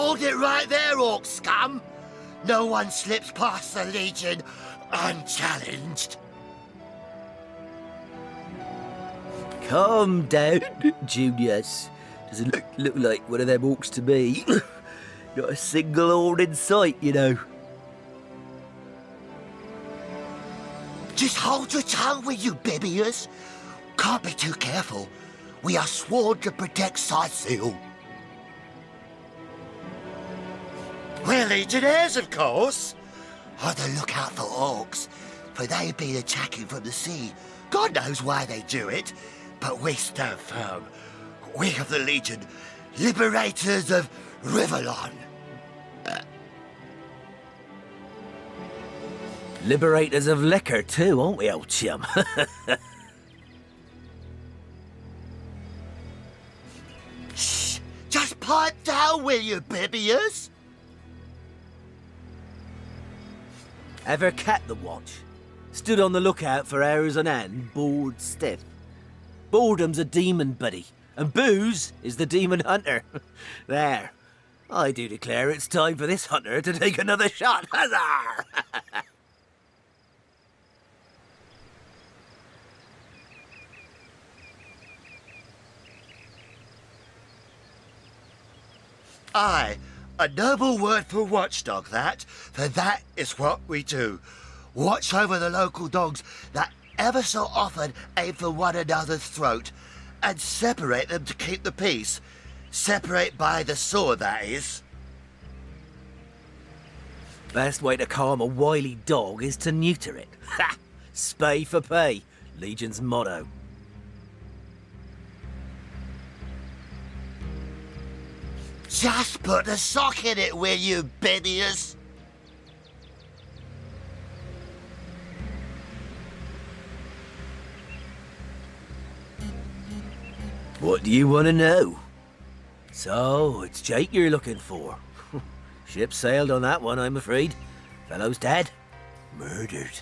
Hold it right there, orc scum! No one slips past the Legion unchallenged. Calm down, Junius. Doesn't look like one of them orcs to me. Not a single horn in sight, you know. Just hold your tongue, will you, Bibius? Can't be too careful. We are sworn to protect Cyseal. We're legionnaires, of course. On the lookout for orcs, for they've been attacking from the sea. God knows why they do it, but we stand firm. We of the Legion, liberators of Rivalon. Liberators of liquor too, aren't we, old chum? Shh! Just pipe down, will you, Bibius? Ever kept the watch? Stood on the lookout for hours on end, bored stiff. Boredom's a demon, buddy, and booze is the demon hunter. There. I do declare it's time for this hunter to take another shot. Huzzah! Aye, a noble word for watchdog, that, for that is what we do. Watch over the local dogs that ever so often aim for one another's throat, and separate them to keep the peace. Separate by the sword, that is. Best way to calm a wily dog is to neuter it. Ha! Spay for pay, Legion's motto. Just put a sock in it, will you, Bibius? What do you want to know? So, it's Jake you're looking for. Ship sailed on that one, I'm afraid. Fellow's dead. Murdered.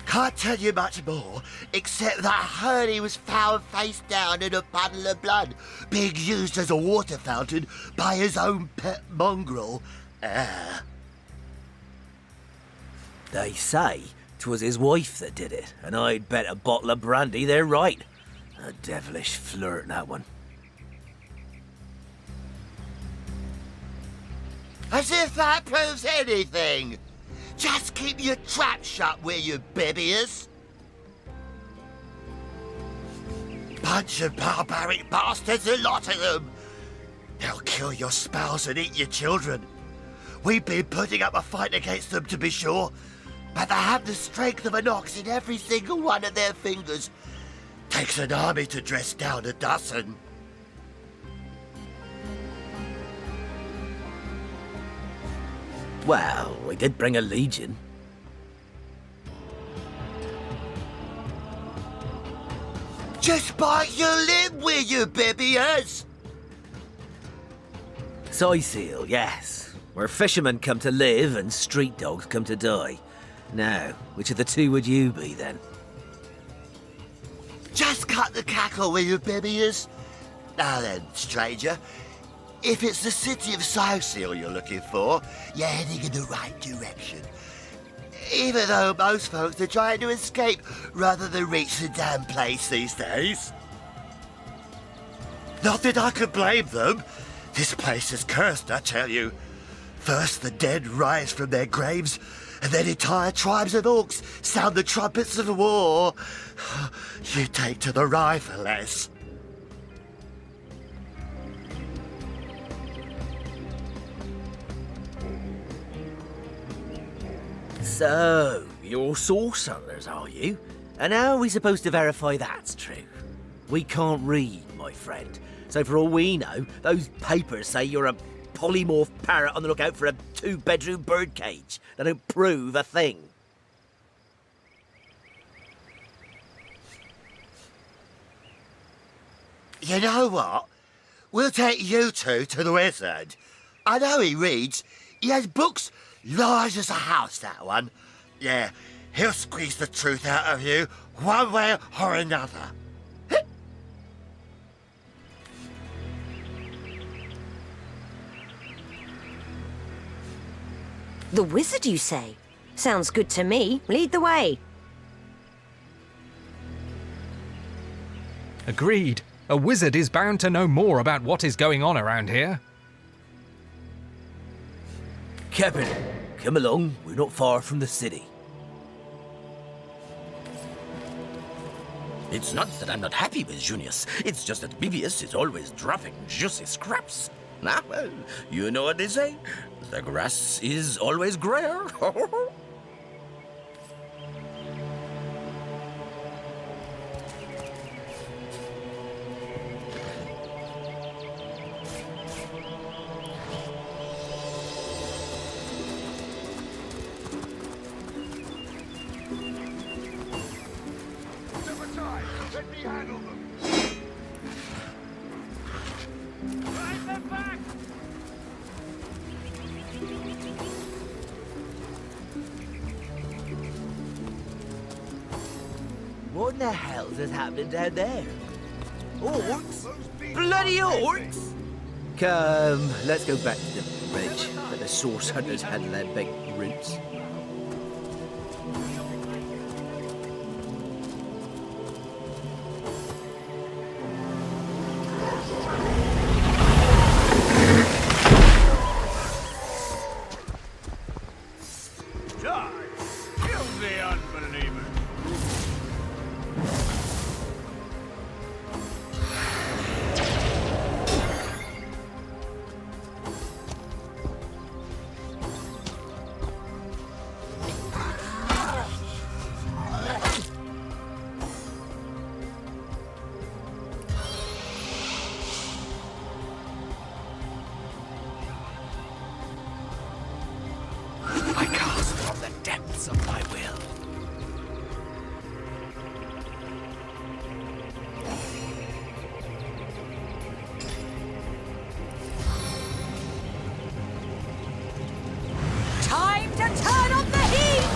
Can't tell you much more, except that I heard he was found face down in a puddle of blood, being used as a water fountain by his own pet mongrel. They say 'twas his wife that did it, and I'd bet a bottle of brandy they're right. A devilish flirt, that one. As if that proves anything! Just keep your trap shut, will you, Bibius? Bunch of barbaric bastards, a lot of them. They'll kill your spouse and eat your children. We've been putting up a fight against them, to be sure, but they have the strength of an ox in every single one of their fingers. Takes an army to dress down a dozen. Well, we did bring a legion. Just bite your lip, will you, Bibius? Cyseal, yes. Where fishermen come to live and street dogs come to die. Now, which of the two would you be, then? Just cut the cackle, will you, Bibius? Now then, stranger, if it's the city of Cyseal you're looking for, you're heading in the right direction. Even though most folks are trying to escape rather than reach the damn place these days. Not that I could blame them. This place is cursed, I tell you. First the dead rise from their graves, and then entire tribes of orcs sound the trumpets of war. You take to the rifle, less. So, you're source hunters, are you? And how are we supposed to verify that's true? We can't read, my friend. So for all we know, those papers say you're a polymorph parrot on the lookout for a 2-bedroom birdcage. They don't prove a thing. You know what? We'll take you two to the wizard. I know he reads. He has books large as a house, that one. Yeah, he'll squeeze the truth out of you, one way or another. The wizard, you say? Sounds good to me. Lead the way. Agreed. A wizard is bound to know more about what is going on around here. Captain, come along. We're not far from the city. It's not that I'm not happy with Junius. It's just that Bibius is always dropping juicy scraps. Ah, well, you know what they say. The grass is always grayer. Let me handle them. Drive them back! What in the hell's is happening down there? Orcs? Bloody orcs! Come, let's go back to the bridge. Let the source hunters handle their big roots. Of my will. Time to turn up the heat!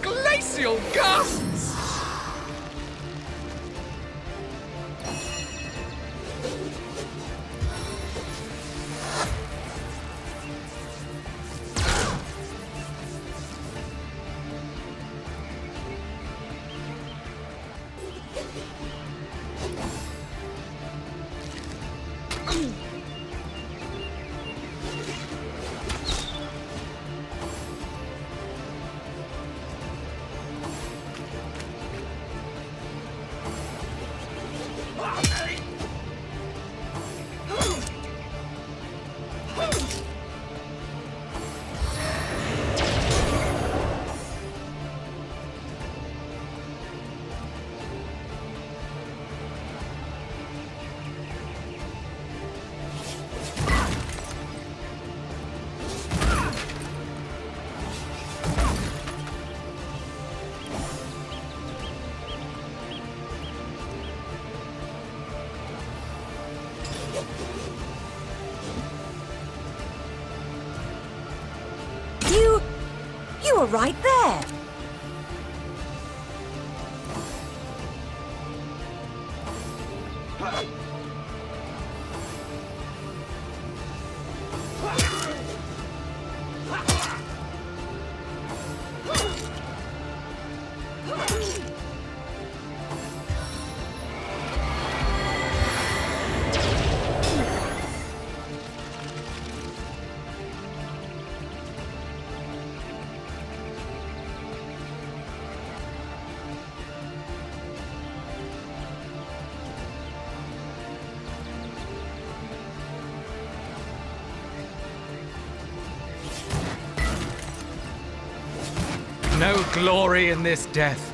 Glacial gusts! You were right there. no glory in this death.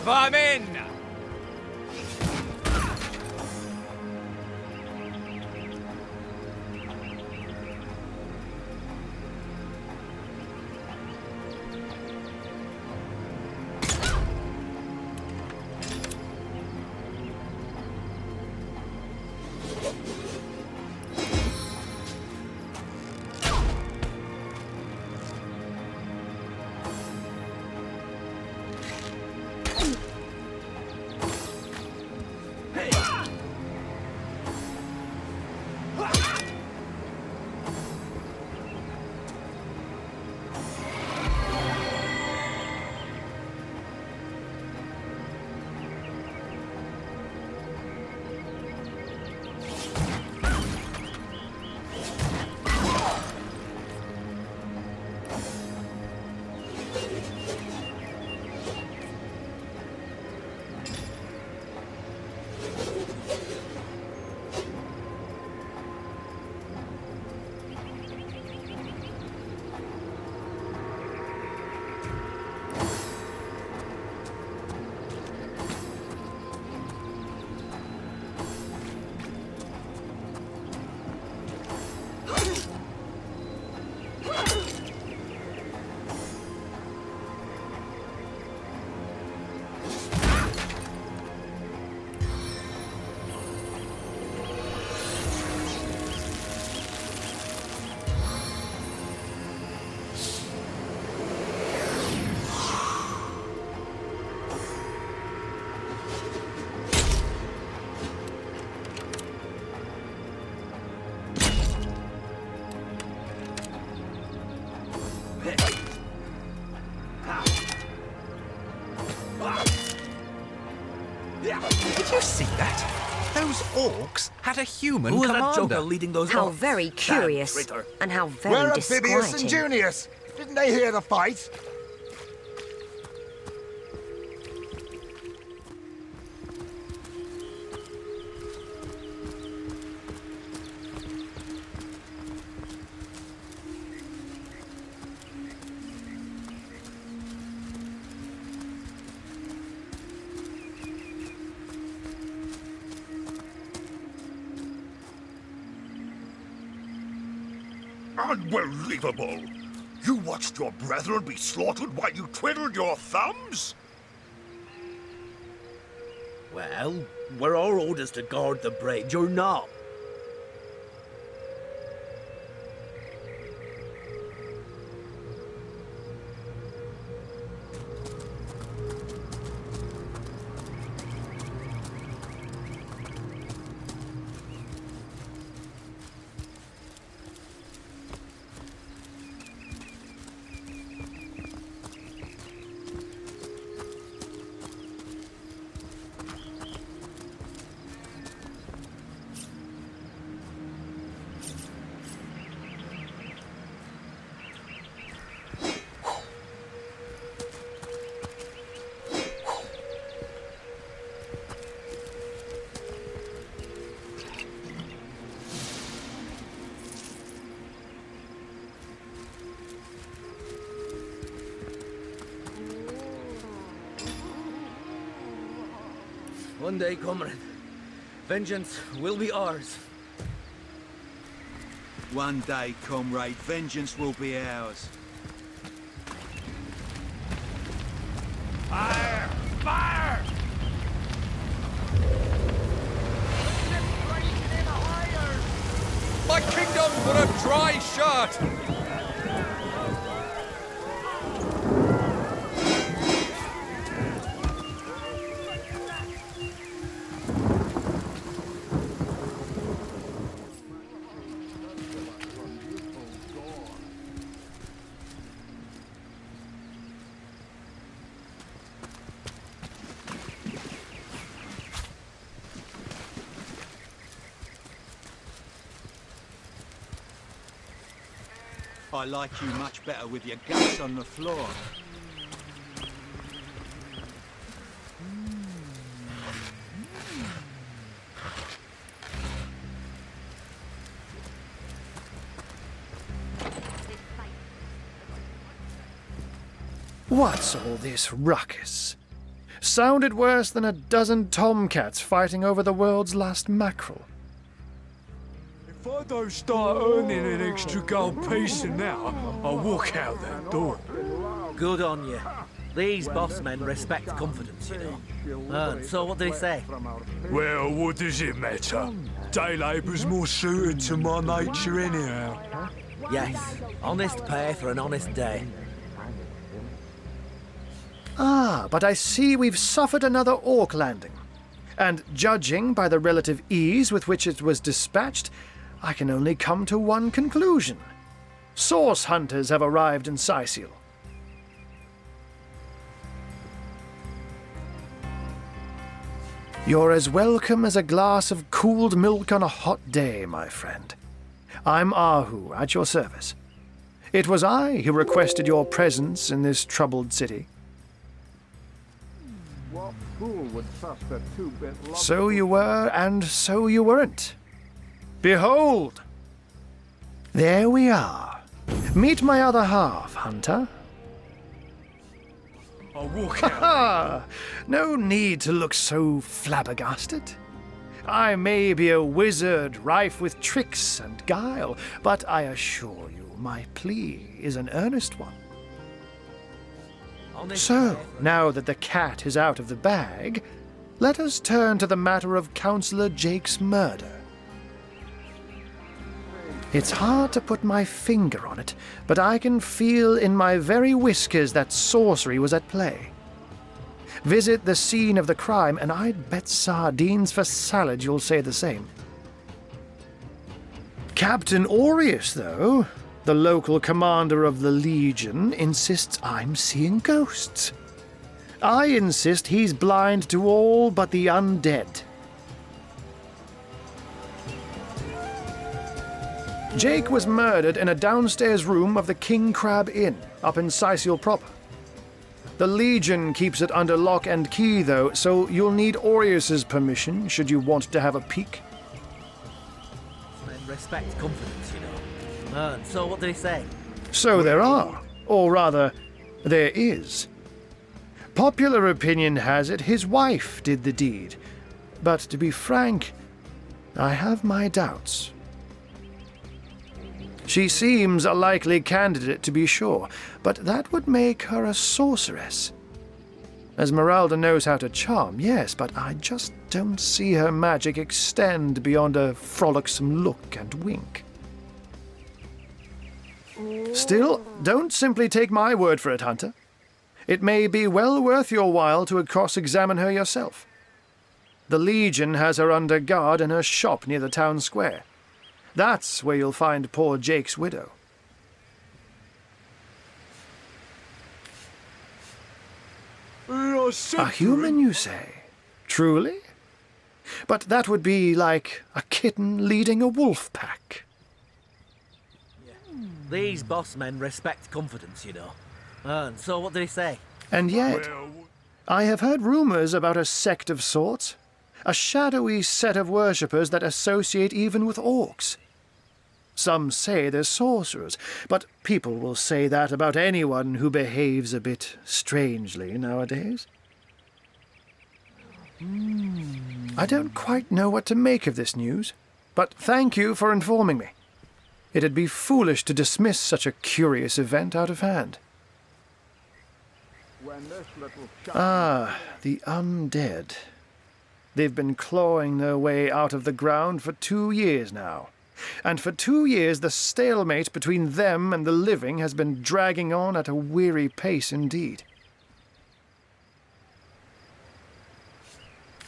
Vermin! Did you see that? Those orcs had a human Who was commander. that joker leading those How orcs? very Damn curious, traitor. and how very Where are Bibius and disquieting. Junius? Didn't they hear the fight? Unbelievable! You watched your brethren be slaughtered while you twiddled your thumbs? Well, were our orders to guard the bridge or not? One day, comrade, vengeance will be ours. One day, comrade, vengeance will be ours. Fire! Fire! My kingdom for a dry shirt! I like you much better with your guts on the floor. What's all this ruckus? Sounded worse than a dozen tomcats fighting over the world's last mackerel. If I don't start earning an extra gold piece now, I'll walk out that door. Good on you. These boss men respect confidence, you know. And so what do they say? Well, what does it matter? Day labour's more suited to my nature anyhow. Yes, honest pay for an honest day. Ah, but I see we've suffered another orc landing. And judging by the relative ease with which it was dispatched, I can only come to one conclusion. Source hunters have arrived in Cyseal. You're as welcome as a glass of cooled milk on a hot day, my friend. I'm Ahu, at your service. It was I who requested your presence in this troubled city. What fool would trust a two-bit lump? So you were, and so you weren't. Behold! There we are. Meet my other half, Hunter. I'll walk out. Ah, no need to look so flabbergasted. I may be a wizard rife with tricks and guile, but I assure you my plea is an earnest one. So, now that the cat is out of the bag, let us turn to the matter of Councillor Jake's murder. It's hard to put my finger on it, but I can feel in my very whiskers that sorcery was at play. Visit the scene of the crime, and I'd bet sardines for salad you'll say the same. Captain Aureus, though, the local commander of the Legion, insists I'm seeing ghosts. I insist he's blind to all but the undead. Jake was murdered in a downstairs room of the King Crab Inn, up in Cyseal proper. The Legion keeps it under lock and key, though, so you'll need Aureus's permission should you want to have a peek. Men respect confidence, you know. And so what do they say? So there are, or rather, there is. Popular opinion has it his wife did the deed, but to be frank, I have my doubts. She seems a likely candidate, to be sure, but that would make her a sorceress. Esmeralda knows how to charm, yes, but I just don't see her magic extend beyond a frolicsome look and wink. Still, don't simply take my word for it, Hunter. It may be well worth your while to cross-examine her yourself. The Legion has her under guard in her shop near the town square. That's where you'll find poor Jake's widow. A human, you say? Truly? But that would be like a kitten leading a wolf pack. These boss men respect confidence, you know. And so what do they say? And yet, I have heard rumors about a sect of sorts. A shadowy set of worshippers that associate even with orcs. Some say they're sorcerers, but people will say that about anyone who behaves a bit strangely nowadays. I don't quite know what to make of this news, but thank you for informing me. It'd be foolish to dismiss such a curious event out of hand. Ah, the undead. They've been clawing their way out of the ground for 2 years now. And for 2 years the stalemate between them and the living has been dragging on at a weary pace indeed.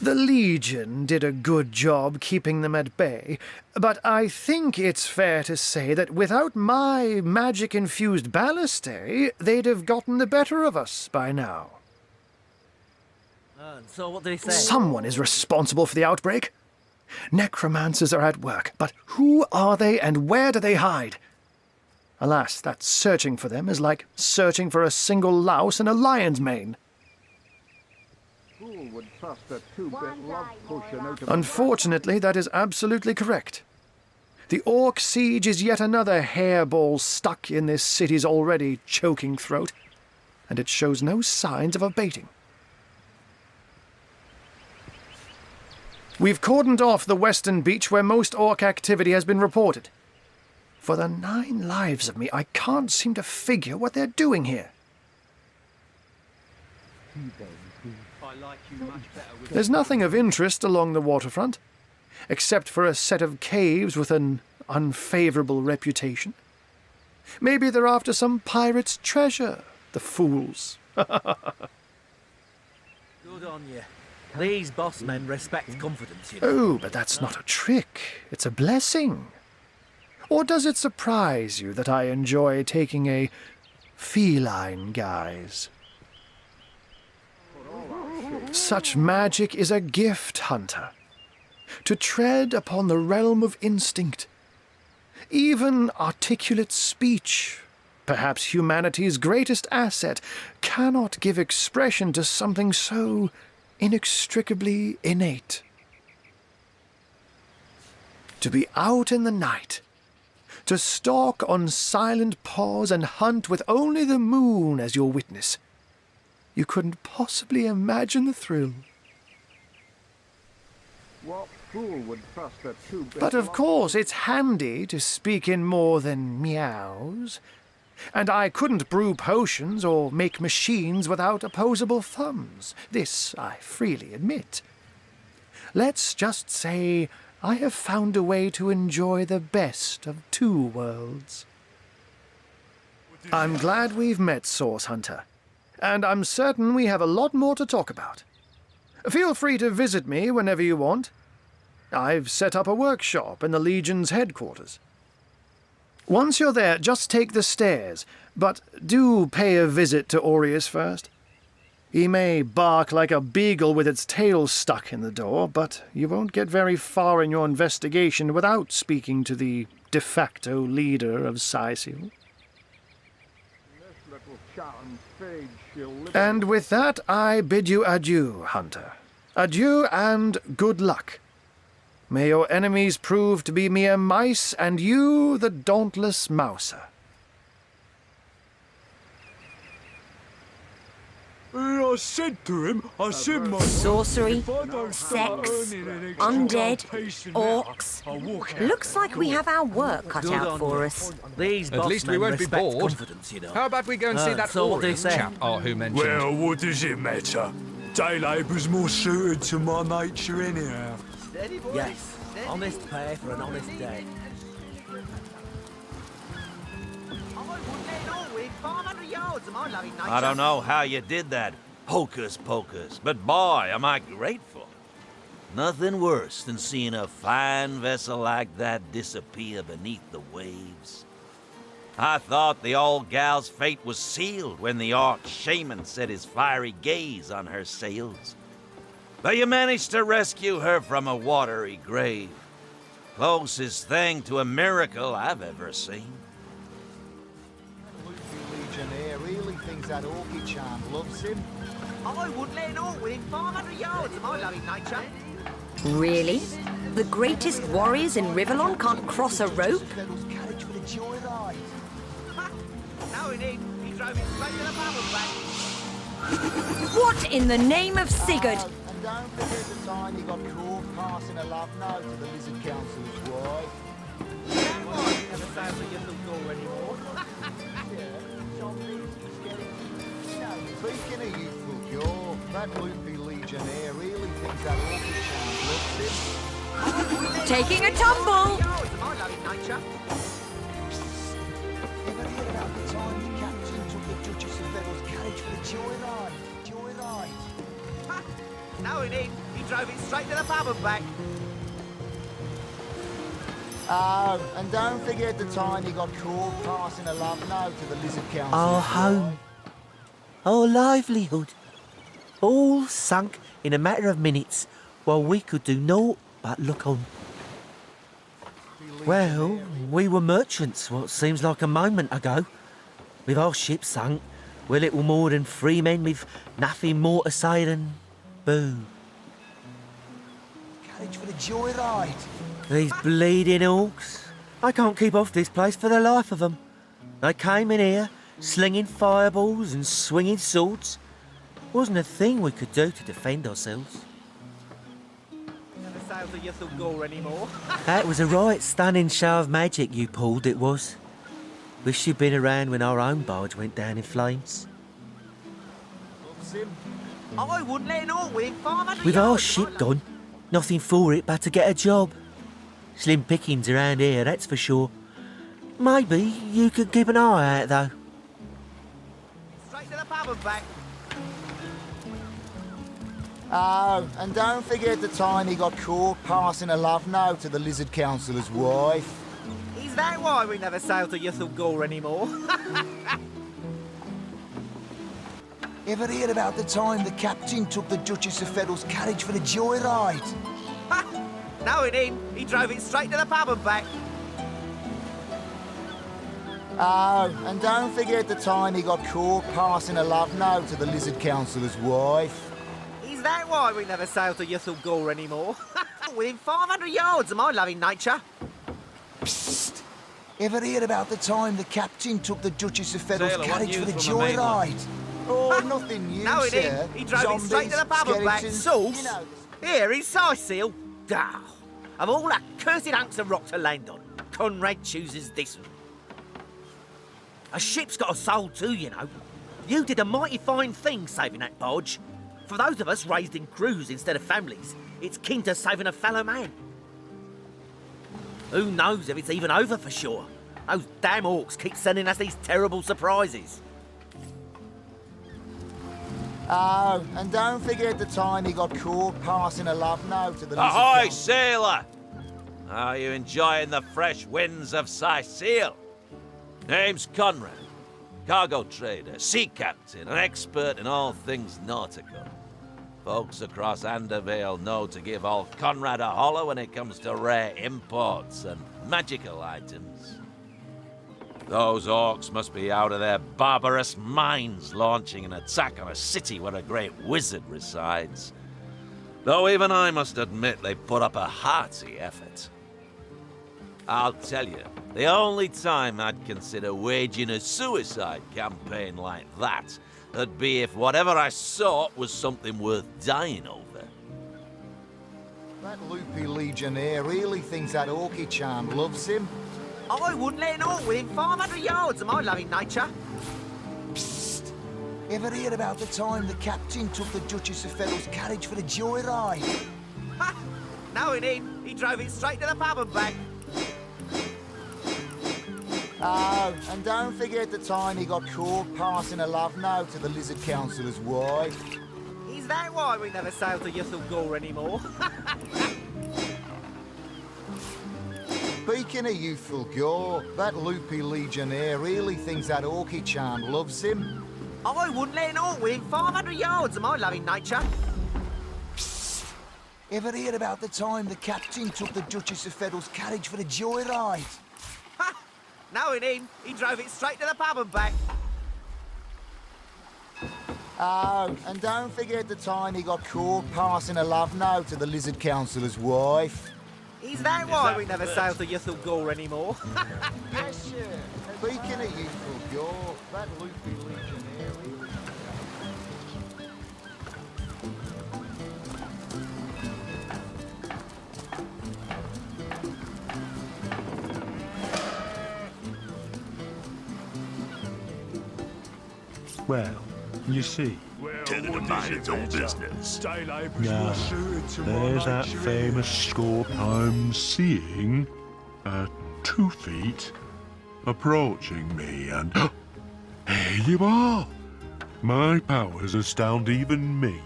The Legion did a good job keeping them at bay, but I think it's fair to say that without my magic-infused ballistae, they'd have gotten the better of us by now. And so what do they say? Someone is responsible for the outbreak. Necromancers are at work, but who are they and where do they hide? Alas, that searching for them is like searching for a single louse in a lion's mane. Fool would trust a two-bit love potion out of Unfortunately, that is absolutely correct. The orc siege is yet another hairball stuck in this city's already choking throat, and it shows no signs of abating. We've cordoned off the western beach where most orc activity has been reported. For the 9 lives of me, I can't seem to figure what they're doing here. There's nothing of interest along the waterfront, except for a set of caves with an unfavourable reputation. Maybe they're after some pirate's treasure, the fools. Good on you. These boss men respect confidence, you know. Oh, but that's not a trick. It's a blessing. Or does it surprise you that I enjoy taking a feline guise? Such magic is a gift, Hunter. To tread upon the realm of instinct. Even articulate speech, perhaps humanity's greatest asset, cannot give expression to something so inextricably innate. To be out in the night, to stalk on silent paws and hunt with only the moon as your witness. You couldn't possibly imagine the thrill. what fool would trust a two-bit But of love course, it's handy to speak in more than meows. And I couldn't brew potions or make machines without opposable thumbs. This I freely admit. Let's just say I have found a way to enjoy the best of 2 worlds. I'm glad we've met, Source Hunter. And I'm certain we have a lot more to talk about. Feel free to visit me whenever you want. I've set up a workshop in the Legion's headquarters. Once you're there, just take the stairs, but do pay a visit to Aureus first. He may bark like a beagle with its tail stuck in the door, but you won't get very far in your investigation without speaking to the de facto leader of Cyseal. This little challenge fades, she'll live. And with that, I bid you adieu, Hunter. Adieu and good luck. May your enemies prove to be mere mice, and you the dauntless mouser. I said to him, my Sorcery, if I don't start sex, earning an extra undead, patient orcs. I'll walk out. Looks like we have our work cut Good out on for you. us. These At boss least we men won't be respect bored. confidence, you know. How about we go and see that so what do you Aureus say? chap who mentioned? Well, what does it matter? Day labour's more suited to my nature anyhow. Yes, honest pay for an honest day. I don't know how you did that, hocus pocus, but boy, am I grateful. Nothing worse than seeing a fine vessel like that disappear beneath the waves. I thought the old gal's fate was sealed when the orc shaman set his fiery gaze on her sails. But you managed to rescue her from a watery grave. Closest thing to a miracle I've ever seen. Legionnaire really thinks that orky charm loves him. I wouldn't let an orc within 500 yards of my loving nature. Really? The greatest warriors in Rivellon can't cross a rope? No, he didn't. He drove it straight to the bubble back. What in the name of Sigurd? And don't forget the time you got caught passing a love note to the Lizard Council's wife. Never sounds like your little door anymore. Speaking of youthful cure, that loopy legionnaire really thinks that orchid charm loves him. Taking a tumble! My loving nature. Ever hear about the time the captain took the Duchess of Verrill's carriage for the joyride? Joyride. No, he didn't. He drove it straight to the bubble back. Oh, and don't forget the time you got caught passing a love note to the Lizard Council. Our home, our livelihood, all sunk in a matter of minutes while we could do naught but look on. Well, we were merchants what seems like a moment ago. With our ship sunk, we're little more than 3 men with nothing more to say than boo. Carriage for the joyride. These bleeding orcs. I can't keep off this place for the life of them. They came in here, slinging fireballs and swinging swords. Wasn't a thing we could do to defend ourselves. Never sail to Yuthel Gore anymore. That was a right stunning show of magic you pulled, it was. Wish you'd been around when our own barge went down in flames. I wouldn't let an orc win 500 With our yards, ship gone, nothing for it but to get a job. Slim pickings around here, that's for sure. Maybe you could keep an eye out, though. Straight to the pub and back. Oh, and don't forget the time he got caught passing a love note to the lizard councillor's wife. Is that why we never sail to Yuthel Gore anymore? Ever hear about the time the captain took the Duchess of Federal's carriage for the joyride? No, he didn't. He drove it straight to the pub and back. Oh, and don't forget the time he got caught passing a love note to the lizard councillor's wife. Is that why we never sail to Yuthel Gore anymore? Within 500 yards of my loving nature. Psst! Ever hear about the time the captain took the Duchess of Federal's Sailor, carriage for what the news from the mainland? joyride? Oh, nothing new, No, he sir. didn't. He drove it straight to the pub and back. skeletons, Sauce? you know. Here in Cyseal. Of all that cursed hunks of rock to land on, Conrad chooses this one. A ship's got a soul too, you know. You did a mighty fine thing saving that barge. For those of us raised in crews instead of families, it's kin to saving a fellow man. Who knows if it's even over for sure? Those damn orcs keep sending us these terrible surprises. Oh, and don't forget the time he got caught passing a love note to the lizard Ahoy, council. sailor! Are you enjoying the fresh winds of Cyseal? Name's Conrad, cargo trader, sea captain, an expert in all things nautical. Folks across Andervale know to give old Conrad a holler when it comes to rare imports and magical items. Those orcs must be out of their barbarous minds launching an attack on a city where a great wizard resides. Though even I must admit they put up a hearty effort. I'll tell you, the only time I'd consider waging a suicide campaign like that would be if whatever I sought was something worth dying over. That loopy legionnaire really thinks that orky charm loves him. I wouldn't let an orc within 500 yards of my loving nature. Psst! Ever hear about the time the captain took the Duchess of Federal's carriage for the joyride? No, he didn't. He drove it straight to the pub and back. Oh, and don't forget the time he got caught passing a love note to the lizard councillor's wife. Is that why we never sail to Yuthel Gore anymore? Speaking of youthful gore, that loopy legionnaire really thinks that orky charm loves him. I wouldn't let an orc within 500 yards of my loving nature. Psst! Ever hear about the time the captain took the Duchess of Federal's carriage for the joyride? No, he didn't. He drove it straight to the pub and back. Oh, and don't forget the time he got caught passing a love note to the lizard councillor's wife. Is that why we never sail to Yuthel Gore anymore? Yes, sir. Speaking of youthful gore, that loopy legionnaire really... Well, you see. Tell him about his own business. Now, there's that famous score I'm seeing 2 feet approaching me, and here you are. My powers astound even me.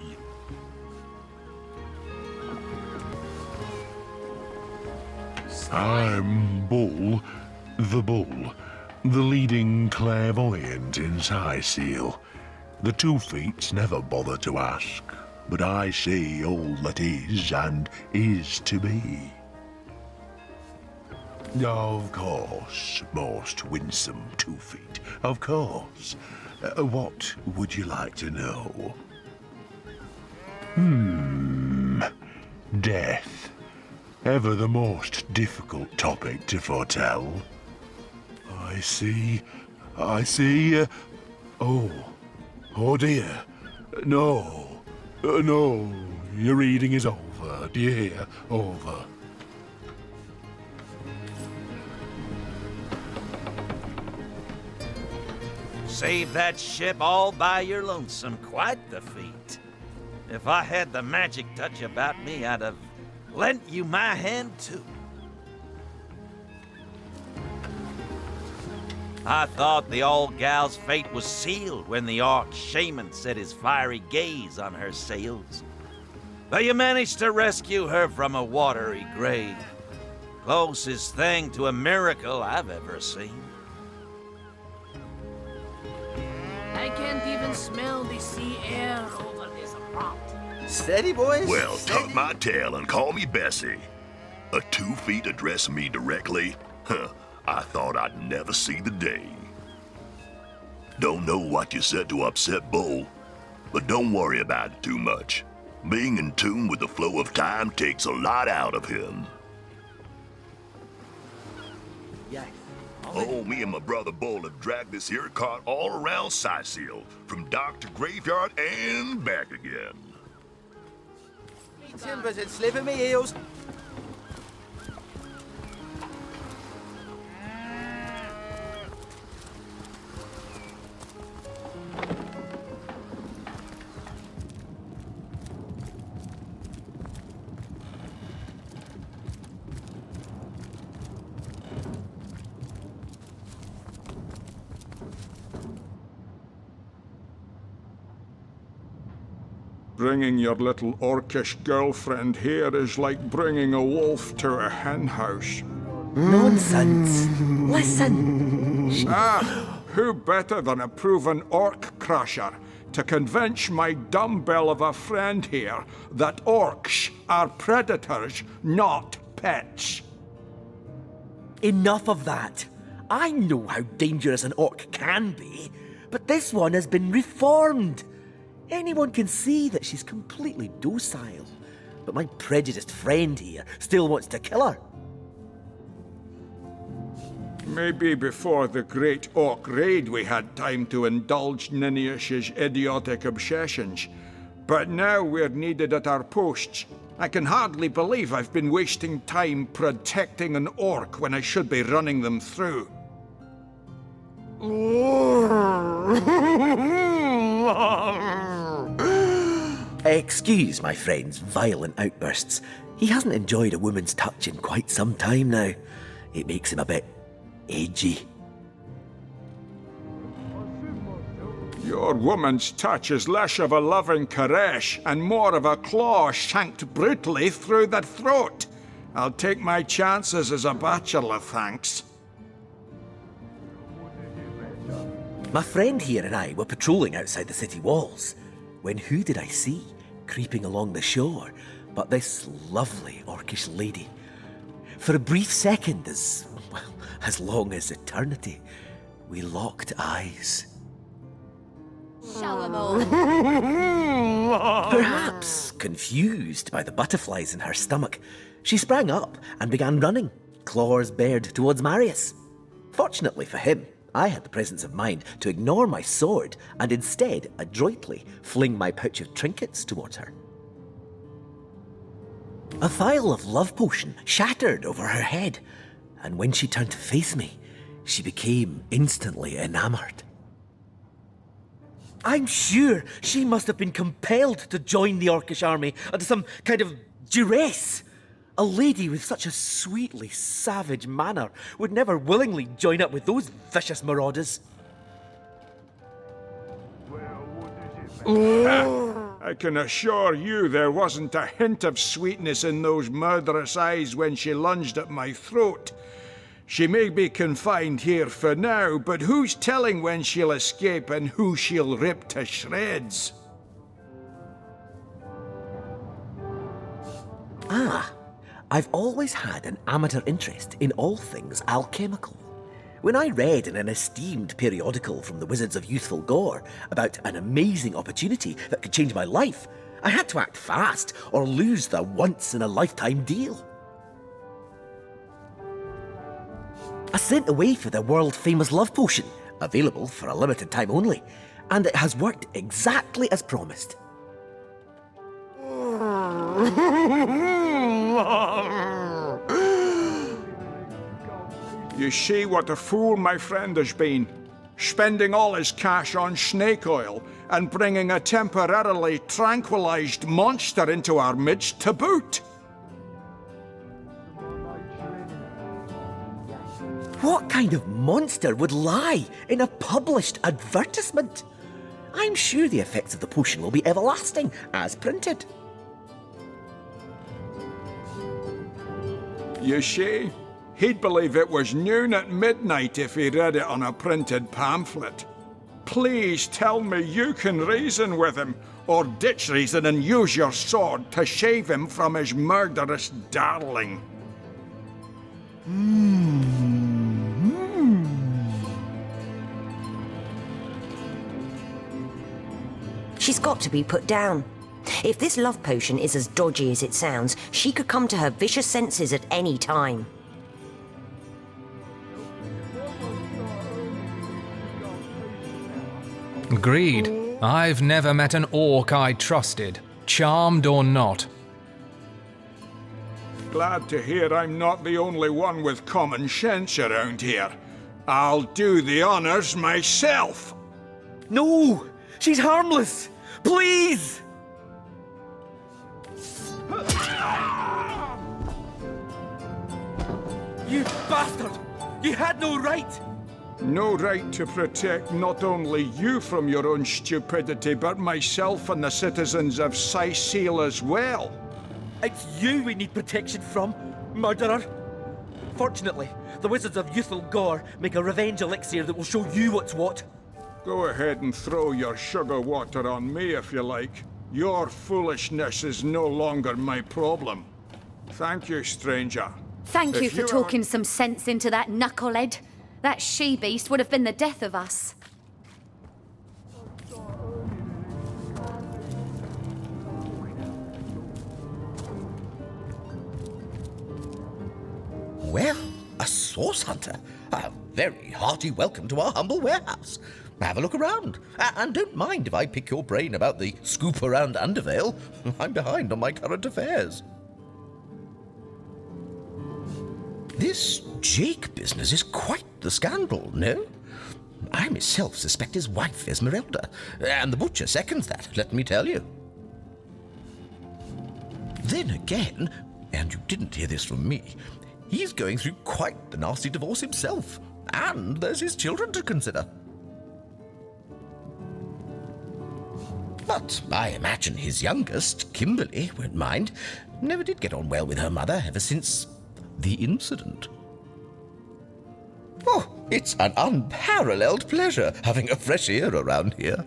I'm Bull, the leading clairvoyant in Cyseal. The 2 feets never bother to ask, but I see all that is and is to be. Of course, most winsome 2 feet. Of course. What would you like to know? Death. Ever the most difficult topic to foretell. I see. Oh dear. No. No. Your reading is over. Do you hear? Over. Save that ship all by your lonesome. Quite the feat. If I had the magic touch about me, I'd have lent you my hand too. I thought the old gal's fate was sealed when the orc shaman set his fiery gaze on her sails. But you managed to rescue her from a watery grave. Closest thing to a miracle I've ever seen. I can't even smell the sea air over this plot. Steady, boys. Well, steady. tuck my tail and call me Bessie. A 2 feet addressing me directly? Huh, I thought I'd never see the day. Don't know what you said to upset Bull, but don't worry about it too much. Being in tune with the flow of time takes a lot out of him. Yeah. Oh, me and my brother Bull have dragged this here cart all around Cyseal, from dock to graveyard and back again. Me timbers and sliver me heels. Bringing your little orcish girlfriend here is like bringing a wolf to a hen house. Nonsense. Listen. Who better than a proven orc crusher to convince my dumbbell of a friend here that orcs are predators, not pets? Enough of that. I know how dangerous an orc can be, but this one has been reformed. Anyone can see that she's completely docile, but my prejudiced friend here still wants to kill her. Maybe before the great orc raid we had time to indulge Ninius's idiotic obsessions, but now we're needed at our posts. I can hardly believe I've been wasting time protecting an orc when I should be running them through. Excuse my friend's violent outbursts. He hasn't enjoyed a woman's touch in quite some time now. It makes him a bit edgy. Your woman's touch is less of a loving caress and more of a claw shanked brutally through the throat. I'll take my chances as a bachelor, thanks. My friend here and I were patrolling outside the city walls, when who did I see creeping along the shore but this lovely orcish lady? For a brief second, as long as eternity, we locked eyes. Show 'em all. Perhaps confused by the butterflies in her stomach, she sprang up and began running, claws bared towards Marius. Fortunately for him, I had the presence of mind to ignore my sword and instead adroitly fling my pouch of trinkets towards her. A vial of love potion shattered over her head, and when she turned to face me, she became instantly enamored. I'm sure she must have been compelled to join the Orcish army under some kind of duress. A lady with such a sweetly savage manner would never willingly join up with those vicious marauders. I can assure you there wasn't a hint of sweetness in those murderous eyes when she lunged at my throat. She may be confined here for now, but who's telling when she'll escape and who she'll rip to shreds? I've always had an amateur interest in all things alchemical. When I read in an esteemed periodical from the Wizards of Youthful Gore about an amazing opportunity that could change my life, I had to act fast or lose the once-in-a-lifetime deal. I sent away for the world-famous love potion, available for a limited time only, and it has worked exactly as promised. You see what a fool my friend has been, spending all his cash on snake oil and bringing a temporarily tranquilized monster into our midst to boot. What kind of monster would lie in a published advertisement? I'm sure the effects of the potion will be everlasting, as printed. You see, he'd believe it was noon at midnight if he read it on a printed pamphlet. Please tell me you can reason with him, or ditch reason and use your sword to shave him from his murderous darling. She's got to be put down. If this love potion is as dodgy as it sounds, she could come to her vicious senses at any time. Agreed. I've never met an orc I trusted, charmed or not. Glad to hear I'm not the only one with common sense around here. I'll do the honors myself. No! She's harmless! Please! You bastard! You had no right! No right to protect not only you from your own stupidity, but myself and the citizens of Cyseal as well. It's you we need protection from, murderer. Fortunately, the Wizards of Youthful Gore make a revenge elixir that will show you what's what. Go ahead and throw your sugar water on me if you like. Your foolishness is no longer my problem. Thank you, stranger. Thank you for talking some sense into that knucklehead. That she-beast would have been the death of us. Well, a source hunter. A very hearty welcome to our humble warehouse. Have a look around. And don't mind if I pick your brain about the scoop around Undervale. I'm behind on my current affairs. This Jake business is quite the scandal, no? I myself suspect his wife, Esmeralda, and the butcher seconds that, let me tell you. Then again, and you didn't hear this from me, he's going through quite the nasty divorce himself, and there's his children to consider. But I imagine his youngest, Kimberly, won't mind. Never did get on well with her mother ever since the incident. Oh, it's an unparalleled pleasure having a fresh ear around here.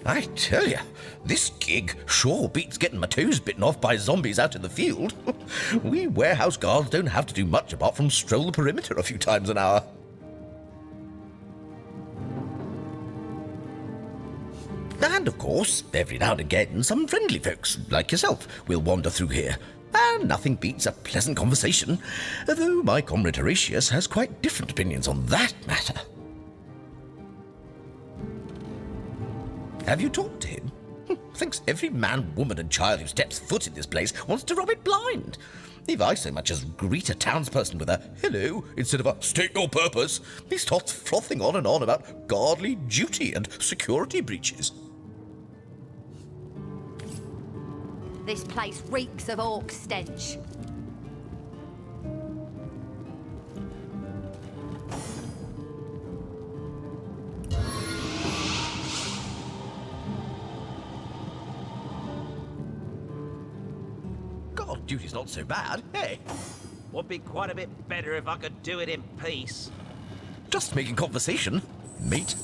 I tell you, this gig sure beats getting my toes bitten off by zombies out in the field. We warehouse guards don't have to do much apart from stroll the perimeter a few times an hour. And of course, every now and again, some friendly folks, like yourself, will wander through here. And nothing beats a pleasant conversation, though my comrade Horatius has quite different opinions on that matter. Have you talked to him? Thinks every man, woman and child who steps foot in this place wants to rob it blind. If I so much as greet a townsperson with a hello instead of a state your purpose, he starts frothing on and on about guardly duty and security breaches. This place reeks of orc stench. God, duty's not so bad, hey? Would be quite a bit better if I could do it in peace. Just making conversation, mate.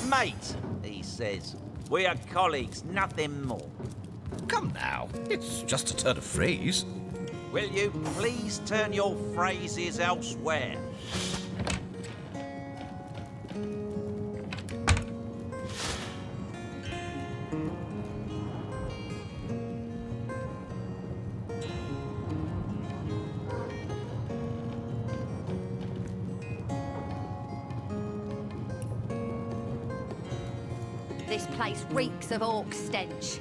Mate, he says. We are colleagues, nothing more. Come now, it's just a turn of phrase. Will you please turn your phrases elsewhere? This place reeks of orc stench.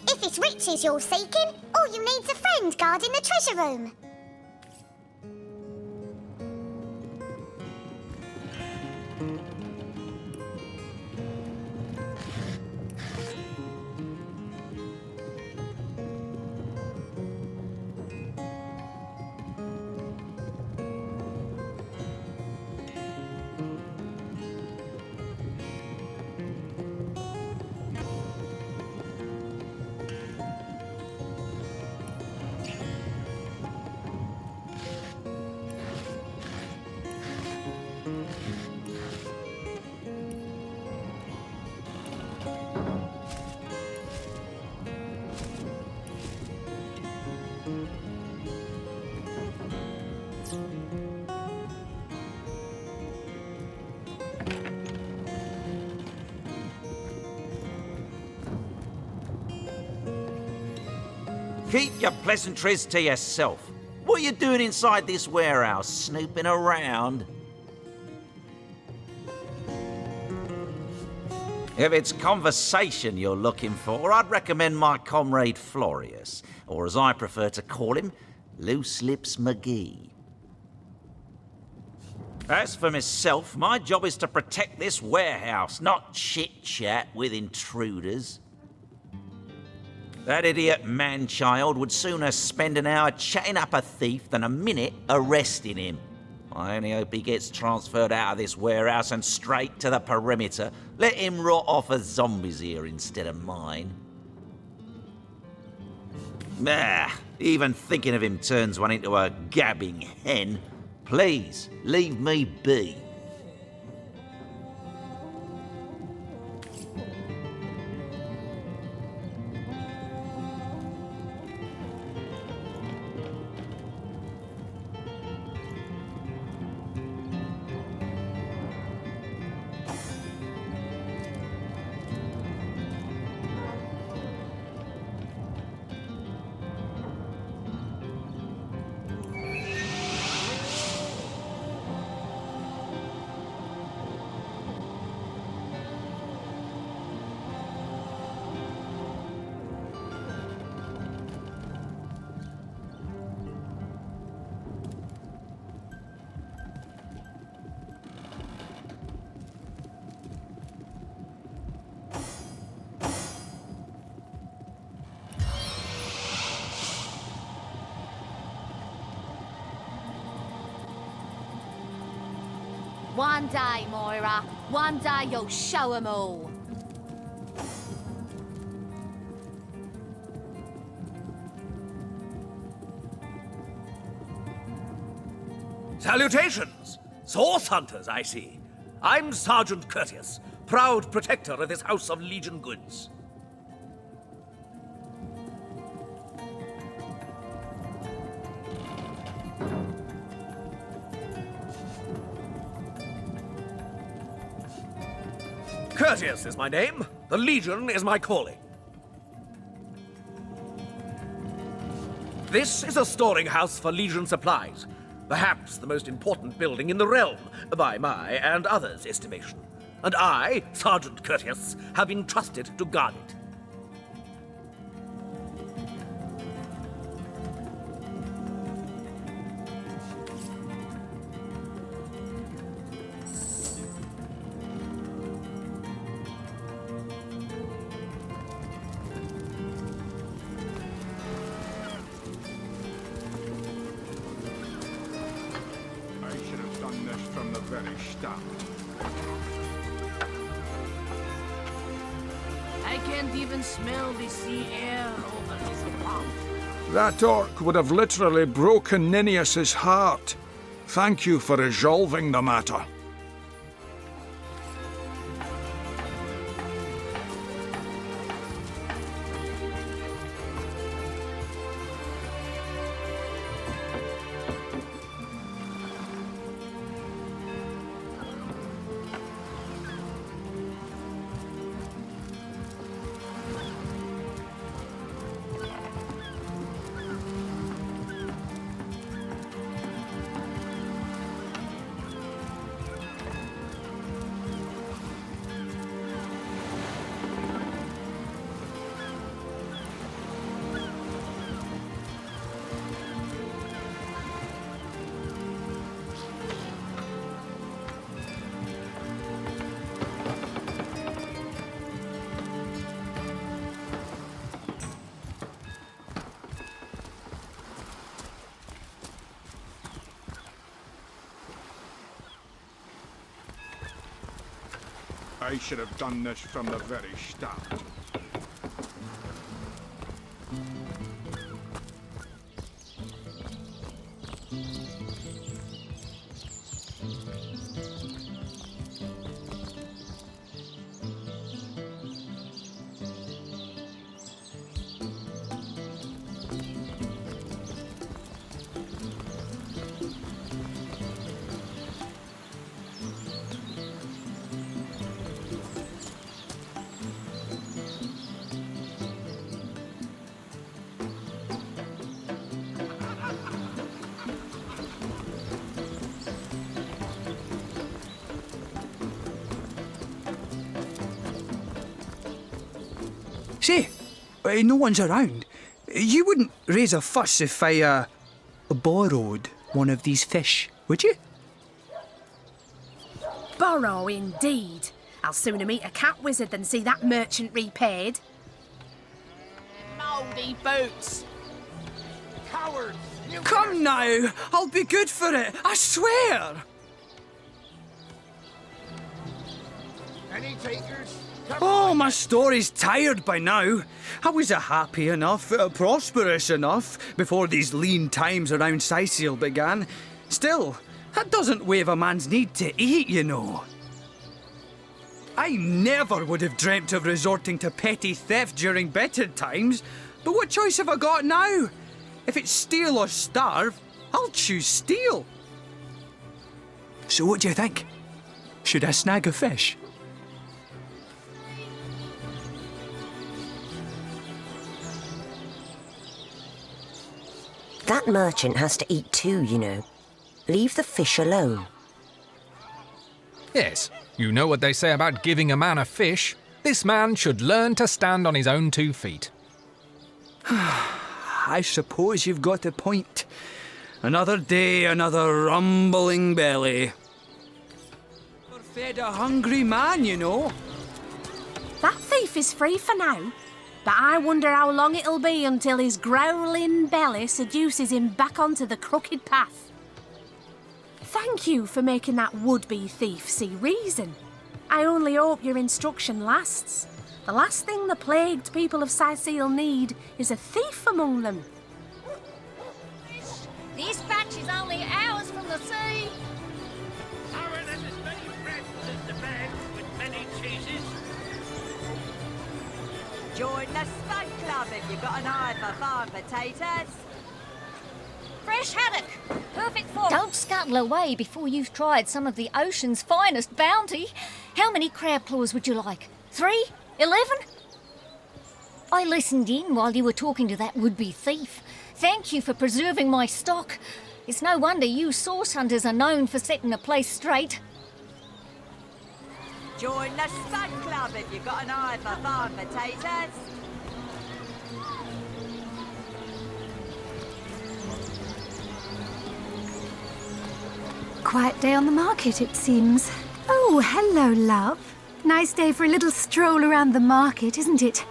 If it's riches you're seeking, all you need's a friend guarding the treasure room. Keep your pleasantries to yourself. What are you doing inside this warehouse, snooping around? If it's conversation you're looking for, I'd recommend my comrade Florius, or as I prefer to call him, Loose Lips McGee. As for myself, my job is to protect this warehouse, not chit-chat with intruders. That idiot man-child would sooner spend an hour chatting up a thief than a minute arresting him. I only hope he gets transferred out of this warehouse and straight to the perimeter. Let him rot off as zombies here instead of mine. Even thinking of him turns one into a gabbing hen. Please, leave me be. One day, Moira. One day you'll show 'em all. Salutations! Source hunters, I see. I'm Sergeant Courteous, proud protector of this house of Legion goods. Courteous is my name. The Legion is my calling. This is a storing house for Legion supplies. Perhaps the most important building in the realm, by my and others' estimation. And I, Sergeant Courteous, have been trusted to guard it. I can't even smell the sea air over this pond. That orc would have literally broken Ninius's heart. Thank you for resolving the matter. I should have done this from the very start. Say, no one's around. You wouldn't raise a fuss if I, borrowed one of these fish, would you? Borrow, indeed. I'll sooner meet a cat wizard than see that merchant repaid. Mouldy boots! Cowards! Come now! I'll be good for it, I swear! Any takers? Oh, my story's tired by now. I was happy enough, prosperous enough, before these lean times around Cyseal began. Still, that doesn't waive a man's need to eat, you know. I never would have dreamt of resorting to petty theft during better times, but what choice have I got now? If it's steal or starve, I'll choose steal. So what do you think? Should I snag a fish? That merchant has to eat too, you know. Leave the fish alone. Yes, you know what they say about giving a man a fish. This man should learn to stand on his own 2 feet. I suppose you've got a point. Another day, another rumbling belly. Never fed a hungry man, you know. That thief is free for now, but I wonder how long it'll be until his growling belly seduces him back onto the crooked path. Thank you for making that would-be thief see reason. I only hope your instruction lasts. The last thing the plagued people of Cyseal need is a thief among them. This batch is only hours from the sea. Sorry, there's as many breads as the bed with many cheeses. Join the Spud Club if you've got an eye for farm potatoes. Fresh haddock. Perfect for... Don't scuttle away before you've tried some of the ocean's finest bounty. How many crab claws would you like? 3? 11? I listened in while you were talking to that would-be thief. Thank you for preserving my stock. It's no wonder you source hunters are known for setting a place straight. Join the Spud Club if you've got an eye for farm potatoes. Quiet day on the market, it seems. Oh, hello, love. Nice day for a little stroll around the market, isn't it?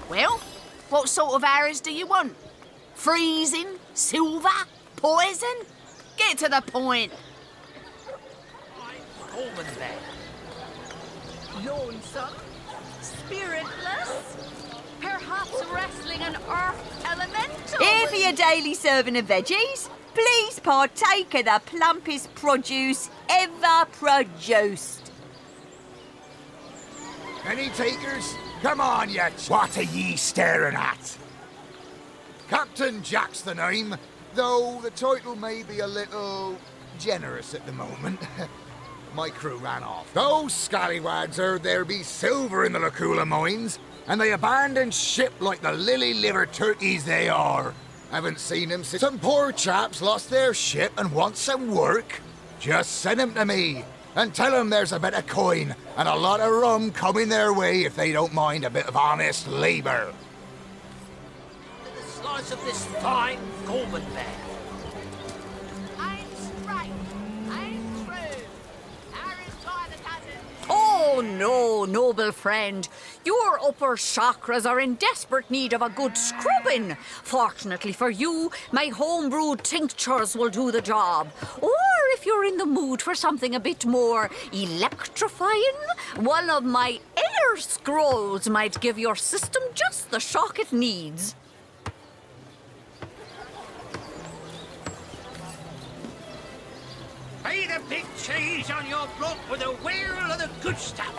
Well, what sort of arrows do you want? Freezing? Silver? Poison? Get to the point. Coleman there. Lonesome? Spiritless? Perhaps wrestling an earth elemental? Here for your daily serving of veggies. Please partake of the plumpest produce ever produced. Any takers? Come on, you. What are ye staring at? Captain Jack's the name, though the title may be a little generous at the moment. My crew ran off. Those scallywags heard there be silver in the Lacula mines, and they abandoned ship like the lily-livered turkeys they are. Haven't seen them since some poor chaps lost their ship and want some work. Just send them to me, and tell them there's a bit of coin and a lot of rum coming their way if they don't mind a bit of honest labour. A slice of this fine Gorman bear. I'm straight. I'm true. Oh no, noble friend. Your upper chakras are in desperate need of a good scrubbing. Fortunately for you, my homebrewed tinctures will do the job. Or if you're in the mood for something a bit more electrifying, one of my air scrolls might give your system just the shock it needs. Pay the big cheese on your block with a wheel of the good stuff.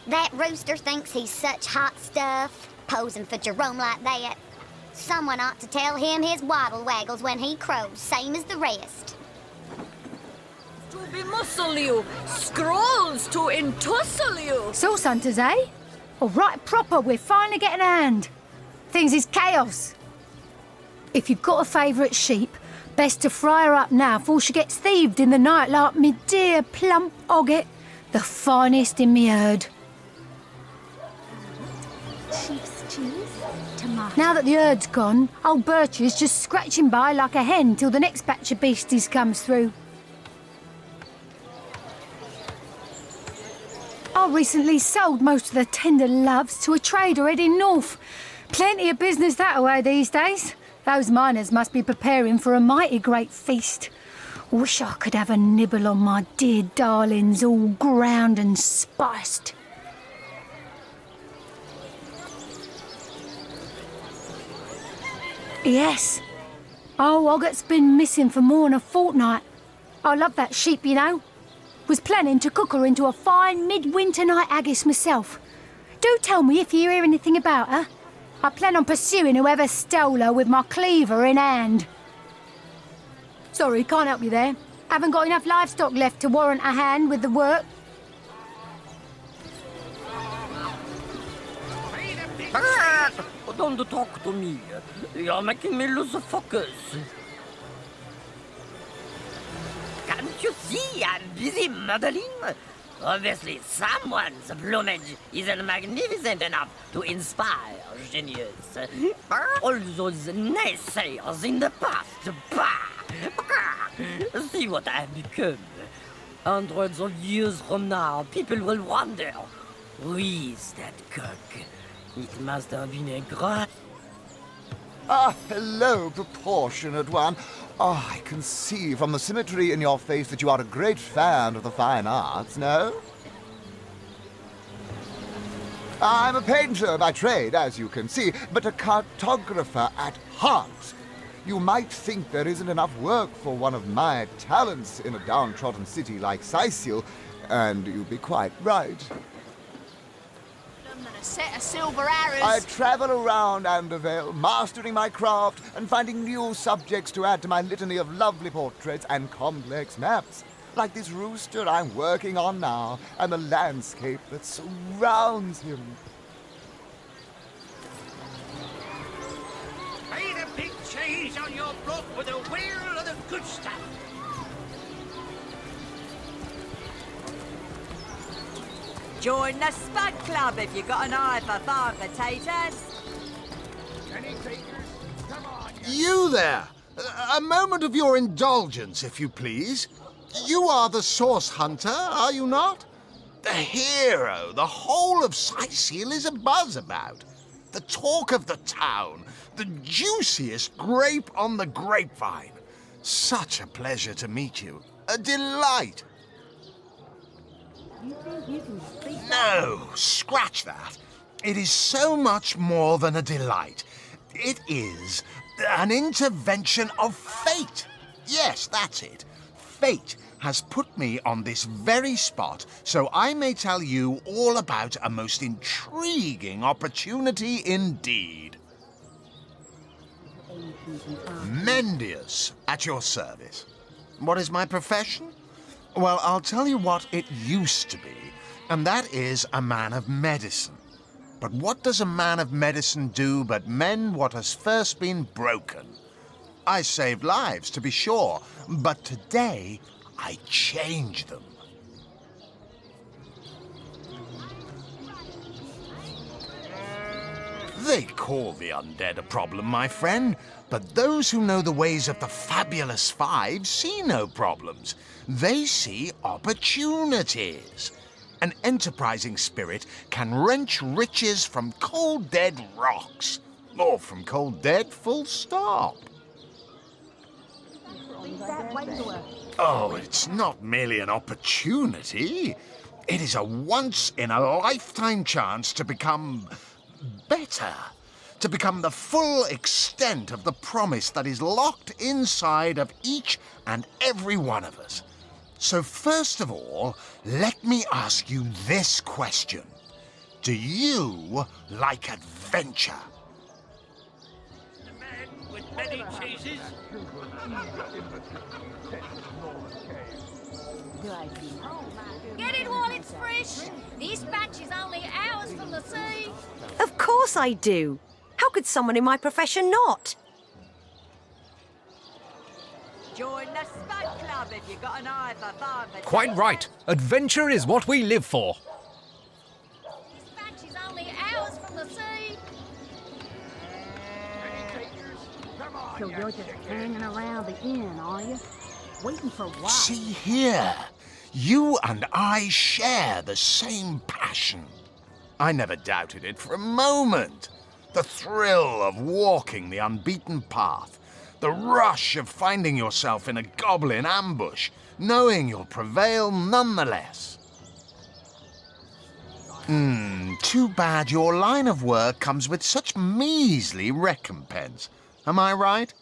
That rooster thinks he's such hot stuff, posing for Jerome like that. Someone ought to tell him his waddle waggles when he crows, same as the rest. To bemuscle you, scrolls to entussle you. Sauce hunters, eh? All right, proper, we're finally getting a hand. Things is chaos. If you've got a favourite sheep, best to fry her up now before she gets thieved in the night like me dear plump Ogget, the finest in me herd. Sheep's cheese, tomato. Now that the herd's gone, old Birch is just scratching by like a hen till the next batch of beasties comes through. I recently sold most of the tender loves to a trader heading north. Plenty of business that way these days. Those miners must be preparing for a mighty great feast. Wish I could have a nibble on my dear darlings, all ground and spiced. Yes. Oh, Ogget's been missing for more than a fortnight. I love that sheep, you know. Was planning to cook her into a fine midwinter night haggis myself. Do tell me if you hear anything about her. I plan on pursuing whoever stole her with my cleaver in hand. Sorry, can't help you there. Haven't got enough livestock left to warrant a hand with the work. Don't talk to me. You're making me lose focus. Can't you see I'm busy modeling? Obviously, someone's plumage isn't magnificent enough to inspire genius. All those naysayers in the past, bah! See what I've become. Hundreds of years from now, people will wonder, who is that cook? It must have been a great... Ah, hello, proportionate one. Oh, I can see from the symmetry in your face that you are a great fan of the fine arts, no? I'm a painter by trade, as you can see, but a cartographer at heart. You might think there isn't enough work for one of my talents in a downtrodden city like Cyseal, and you'd be quite right. A set of silver arrows. I travel around Andervale, mastering my craft and finding new subjects to add to my litany of lovely portraits and complex maps, like this rooster I'm working on now, and the landscape that surrounds him. Pay the big cheese on your block with a wheel of the good stuff. Join the Spud Club if you got an eye for farm potatoes. Any takers? Come on. You there! A moment of your indulgence, if you please. You are the source hunter, are you not? The hero the whole of Cyseal is abuzz about. The talk of the town. The juiciest grape on the grapevine. Such a pleasure to meet you. A delight. No, scratch that. It is so much more than a delight. It is an intervention of fate. Yes, that's it. Fate has put me on this very spot so I may tell you all about a most intriguing opportunity indeed. Mendius, at your service. What is my profession? Well, I'll tell you what it used to be, and that is a man of medicine. But what does a man of medicine do but mend what has first been broken? I saved lives, to be sure, but today I change them. They call the undead a problem, my friend, but those who know the ways of the fabulous five see no problems. They see opportunities. An enterprising spirit can wrench riches from cold dead rocks, or from cold dead full stop. Oh, it's not merely an opportunity. It is a once-in-a-lifetime chance to become better, to become the full extent of the promise that is locked inside of each and every one of us. So first of all, let me ask you this question. Do you like adventure? The man with many cheeses. Get it while it's fresh. This batch is only hours from the sea. Of course I do. How could someone in my profession not? Join the Spud Club if you got an eye for fun. Quite right. Adventure is what we live for. This batch is only hours from the sea. So you're just hanging around the inn, are you? Waiting for what? See here, you and I share the same passion. I never doubted it for a moment. The thrill of walking the unbeaten path, the rush of finding yourself in a goblin ambush, knowing you'll prevail nonetheless. Too bad your line of work comes with such measly recompense. Am I right?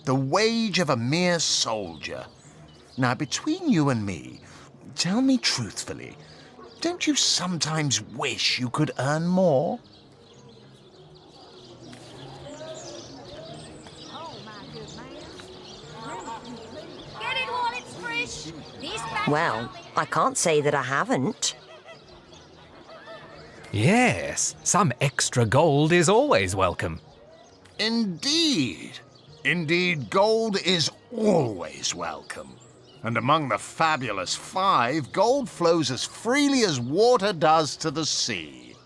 The wage of a mere soldier. Now, between you and me, tell me truthfully, don't you sometimes wish you could earn more? Get it while it's fresh. This batch Well, I can't say that I haven't. Yes, some extra gold is always welcome. Indeed. Indeed, gold is always welcome. And among the fabulous five, gold flows as freely as water does to the sea.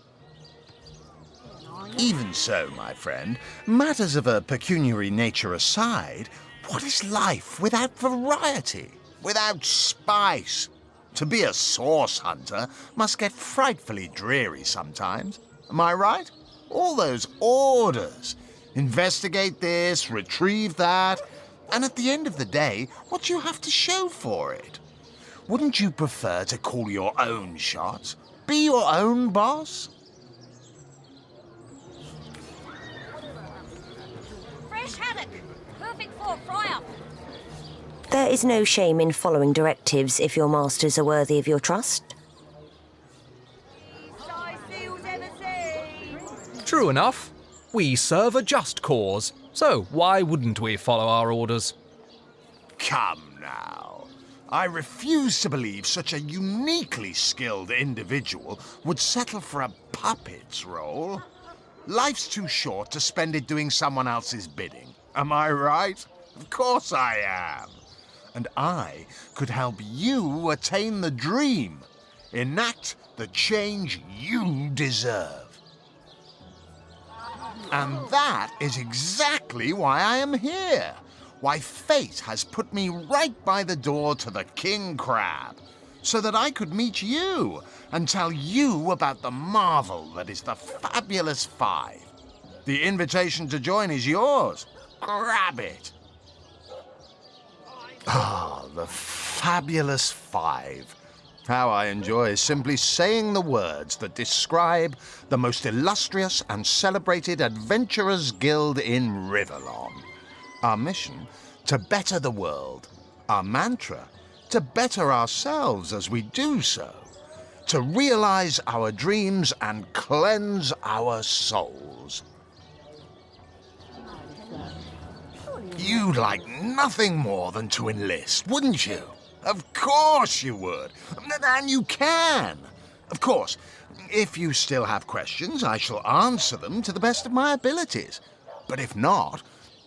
Even so, my friend, matters of a pecuniary nature aside, what is life without variety, without spice? To be a source hunter must get frightfully dreary sometimes. Am I right? All those orders. Investigate this, retrieve that, and at the end of the day, what do you have to show for it? Wouldn't you prefer to call your own shots? Be your own boss? fresh haddock. Perfect for a fry-up. There is no shame in following directives if your masters are worthy of your trust. True enough. We serve a just cause, so why wouldn't we follow our orders? Come now. I refuse to believe such a uniquely skilled individual would settle for a puppet's role. Life's too short to spend it doing someone else's bidding. Am I right? Of course I am. And I could help you attain the dream. Enact the change you deserve. And that is exactly why I am here. Why fate has put me right by the door to the King Crab, so that I could meet you and tell you about the marvel that is the Fabulous Five. The invitation to join is yours. Grab it. Ah, the Fabulous Five. How I enjoy simply saying the words that describe the most illustrious and celebrated adventurers' guild in Riverlon. Our mission, to better the world. Our mantra, to better ourselves as we do so. To realize our dreams and cleanse our souls. You'd like nothing more than to enlist, wouldn't you? Of course you would. And you can. Of course, if you still have questions, I shall answer them to the best of my abilities. But if not,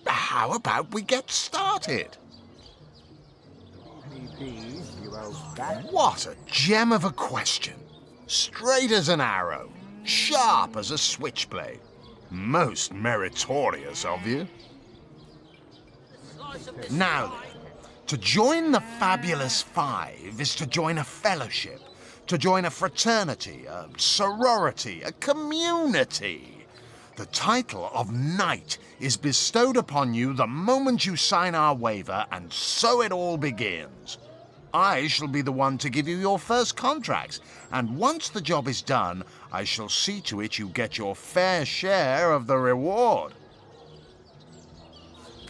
how about we get started? What a gem of a question. Straight as an arrow, sharp as a switchblade. Most meritorious of you. Now then, to join the Fabulous Five is to join a fellowship, to join a fraternity, a sorority, a community. The title of Knight is bestowed upon you the moment you sign our waiver, and so it all begins. I shall be the one to give you your first contracts, and once the job is done, I shall see to it you get your fair share of the reward.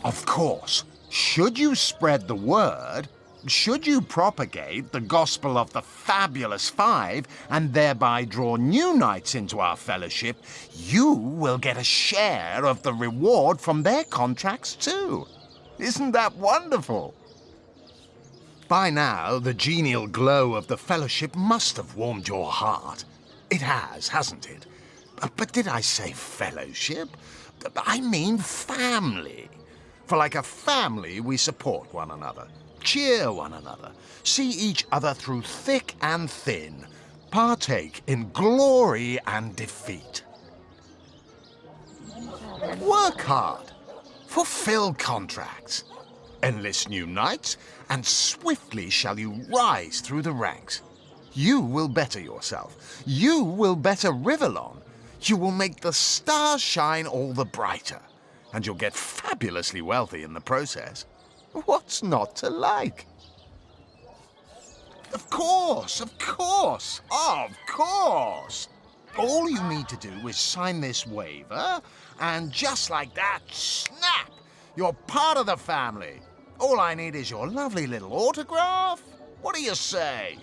Of course, should you spread the word, should you propagate the gospel of the Fabulous Five and thereby draw new knights into our fellowship, you will get a share of the reward from their contracts too. Isn't that wonderful? By now, the genial glow of the fellowship must have warmed your heart. It has, hasn't it? But did I say fellowship? I mean family. For like a family, we support one another, cheer one another, see each other through thick and thin, partake in glory and defeat. Work hard, fulfill contracts, enlist new knights, and swiftly shall you rise through the ranks. You will better yourself. You will better Riverlon. You will make the stars shine all the brighter. And you'll get fabulously wealthy in the process. What's not to like? Of course, of course, of course. All you need to do is sign this waiver, and just like that, snap! You're part of the family. All I need is your lovely little autograph. What do you say?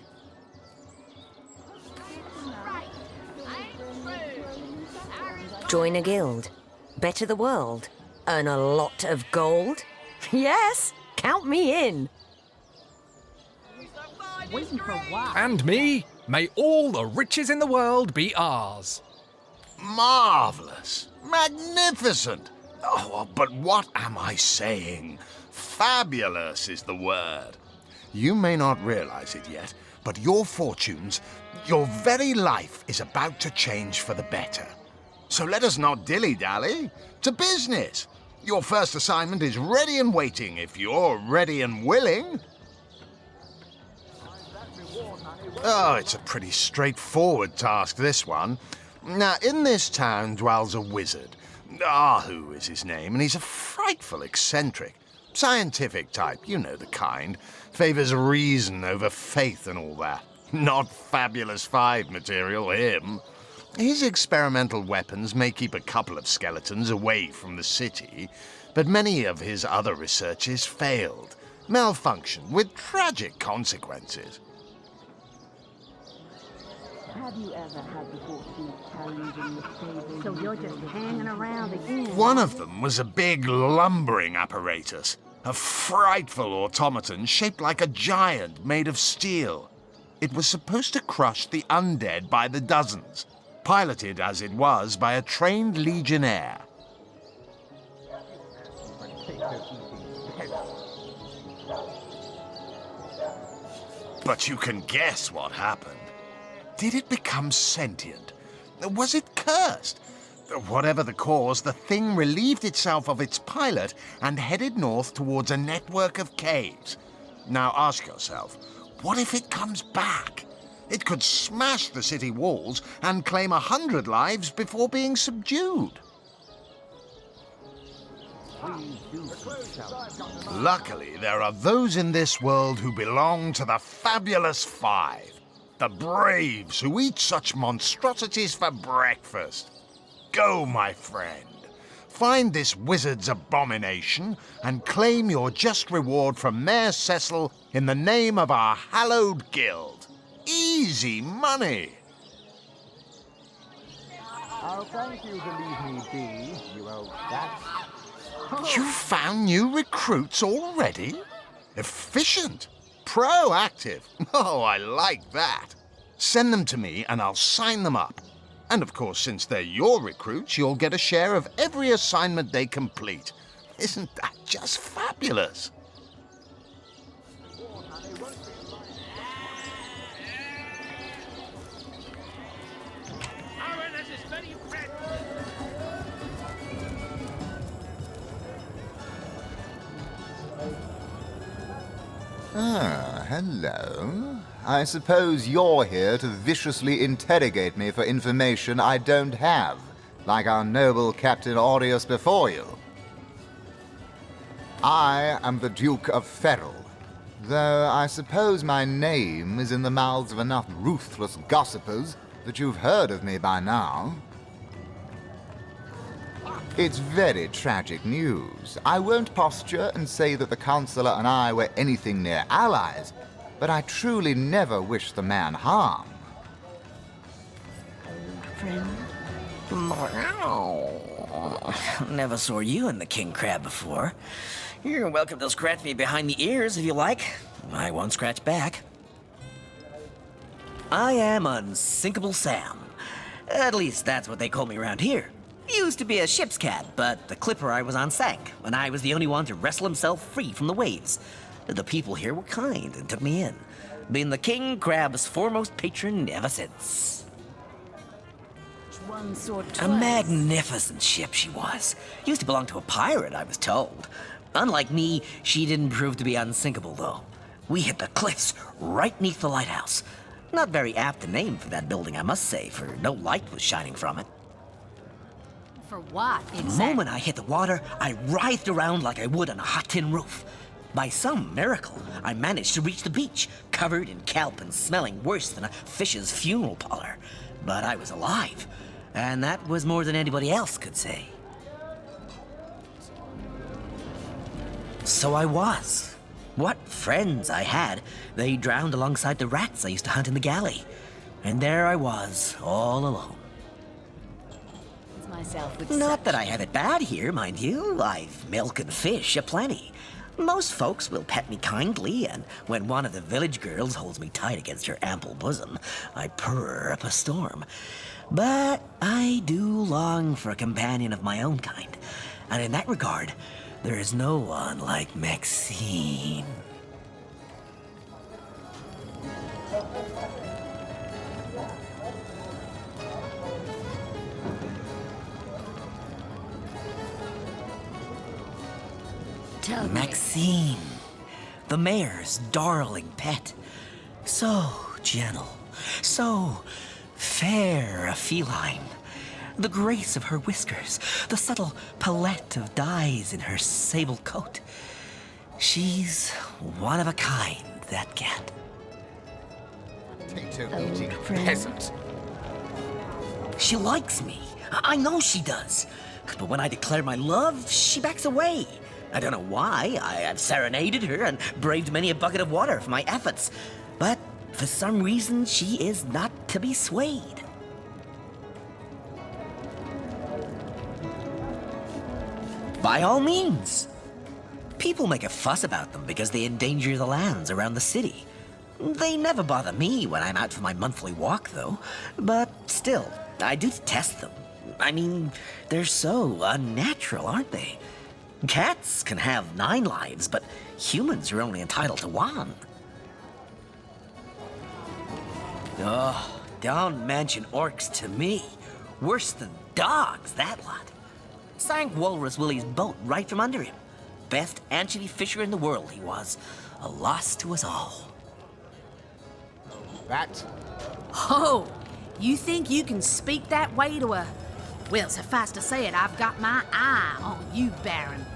Join a guild, better the world, earn a lot of gold. Yes, count me in. Waiting for what? And me, may all the riches in the world be ours. Marvelous, magnificent. Oh, but what am I saying? Fabulous is the word. You may not realize it yet, but your fortunes, your very life is about to change for the better. So let us not dilly-dally. To business. Your first assignment is ready and waiting if you're ready and willing. Oh, it's a pretty straightforward task, this one. Now, in this town dwells a wizard. Ahu is his name, and he's a frightful eccentric. Scientific type, you know the kind. Favors reason over faith and all that. Not Fabulous Five material, him. His experimental weapons may keep a couple of skeletons away from the city, but many of his other researches failed, malfunctioned with tragic consequences. Have you ever had the fortune of challenging the stable? So you're just hanging around the inn? One of them was a big lumbering apparatus, a frightful automaton shaped like a giant made of steel. It was supposed to crush the undead by the dozens, piloted as it was by a trained legionnaire. But you can guess what happened. Did it become sentient? Was it cursed? Whatever the cause, the thing relieved itself of its pilot and headed north towards a network of caves. Now ask yourself, what if it comes back? It could smash the city walls and claim 100 lives before being subdued. Luckily, there are those in this world who belong to the Fabulous Five. the braves who eat such monstrosities for breakfast. Go, my friend. Find this wizard's abomination and claim your just reward from Mayor Cecil in the name of our hallowed guild. Easy money. I'll thank you to leave me be, you old bat. You found new recruits already? Efficient. Proactive. Oh, I like that. Send them to me and I'll sign them up. And of course, since they're your recruits, you'll get a share of every assignment they complete. Isn't that just fabulous? Ah, hello. I suppose you're here to viciously interrogate me for information I don't have, like our noble Captain Aureus before you. I am the Duke of Ferrol, though I suppose my name is in the mouths of enough ruthless gossipers that you've heard of me by now. It's very tragic news. I won't posture and say that the Chancellor and I were anything near allies, but I truly never wish the man harm. Friend? Never saw you in the king crab before. You're welcome to scratch me behind the ears if you like. I won't scratch back. I am Unsinkable Sam. At least that's what they call me around here. Used to be a ship's cat, but the clipper I was on sank, and I was the only one to wrestle himself free from the waves. The people here were kind and took me in. Been the king crab's foremost patron ever since. Once or twice. A magnificent ship she was. Used to belong to a pirate, I was told. Unlike me, she didn't prove to be unsinkable, though. We hit the cliffs right neath the lighthouse. Not very apt a name for that building, I must say, for no light was shining from it. For what, exactly? The moment I hit the water, I writhed around like I would on a hot tin roof. By some miracle, I managed to reach the beach, covered in kelp and smelling worse than a fish's funeral parlor. But I was alive, and that was more than anybody else could say. So I was. What friends I had. They drowned alongside the rats I used to hunt in the galley. And there I was, all alone. Not that I have it bad here, mind you. I've milk and fish aplenty. Most folks will pet me kindly, and when one of the village girls holds me tight against her ample bosom, I purr up a storm. But I do long for a companion of my own kind, and in that regard, there is no one like Maxine. Maxine, the mayor's darling pet. So gentle, so fair a feline. The grace of her whiskers, the subtle palette of dyes in her sable coat. She's one of a kind, that cat. Potato-eating peasant. She likes me. I know she does. But when I declare my love, she backs away. I don't know why. I've serenaded her and braved many a bucket of water for my efforts. But for some reason, she is not to be swayed. By all means. People make a fuss about them because they endanger the lands around the city. They never bother me when I'm out for my monthly walk, though. But still, I do detest them. I mean, they're so unnatural, aren't they? Cats can have 9 lives, but humans are only entitled to 1. Oh, don't mention orcs to me. Worse than dogs, that lot. Sank Walrus Willie's boat right from under him. Best anchovy fisher in the world he was. A loss to us all. That? Oh, you think you can speak that way to a... Well, suffice to say it, I've got my eye on you, Baron.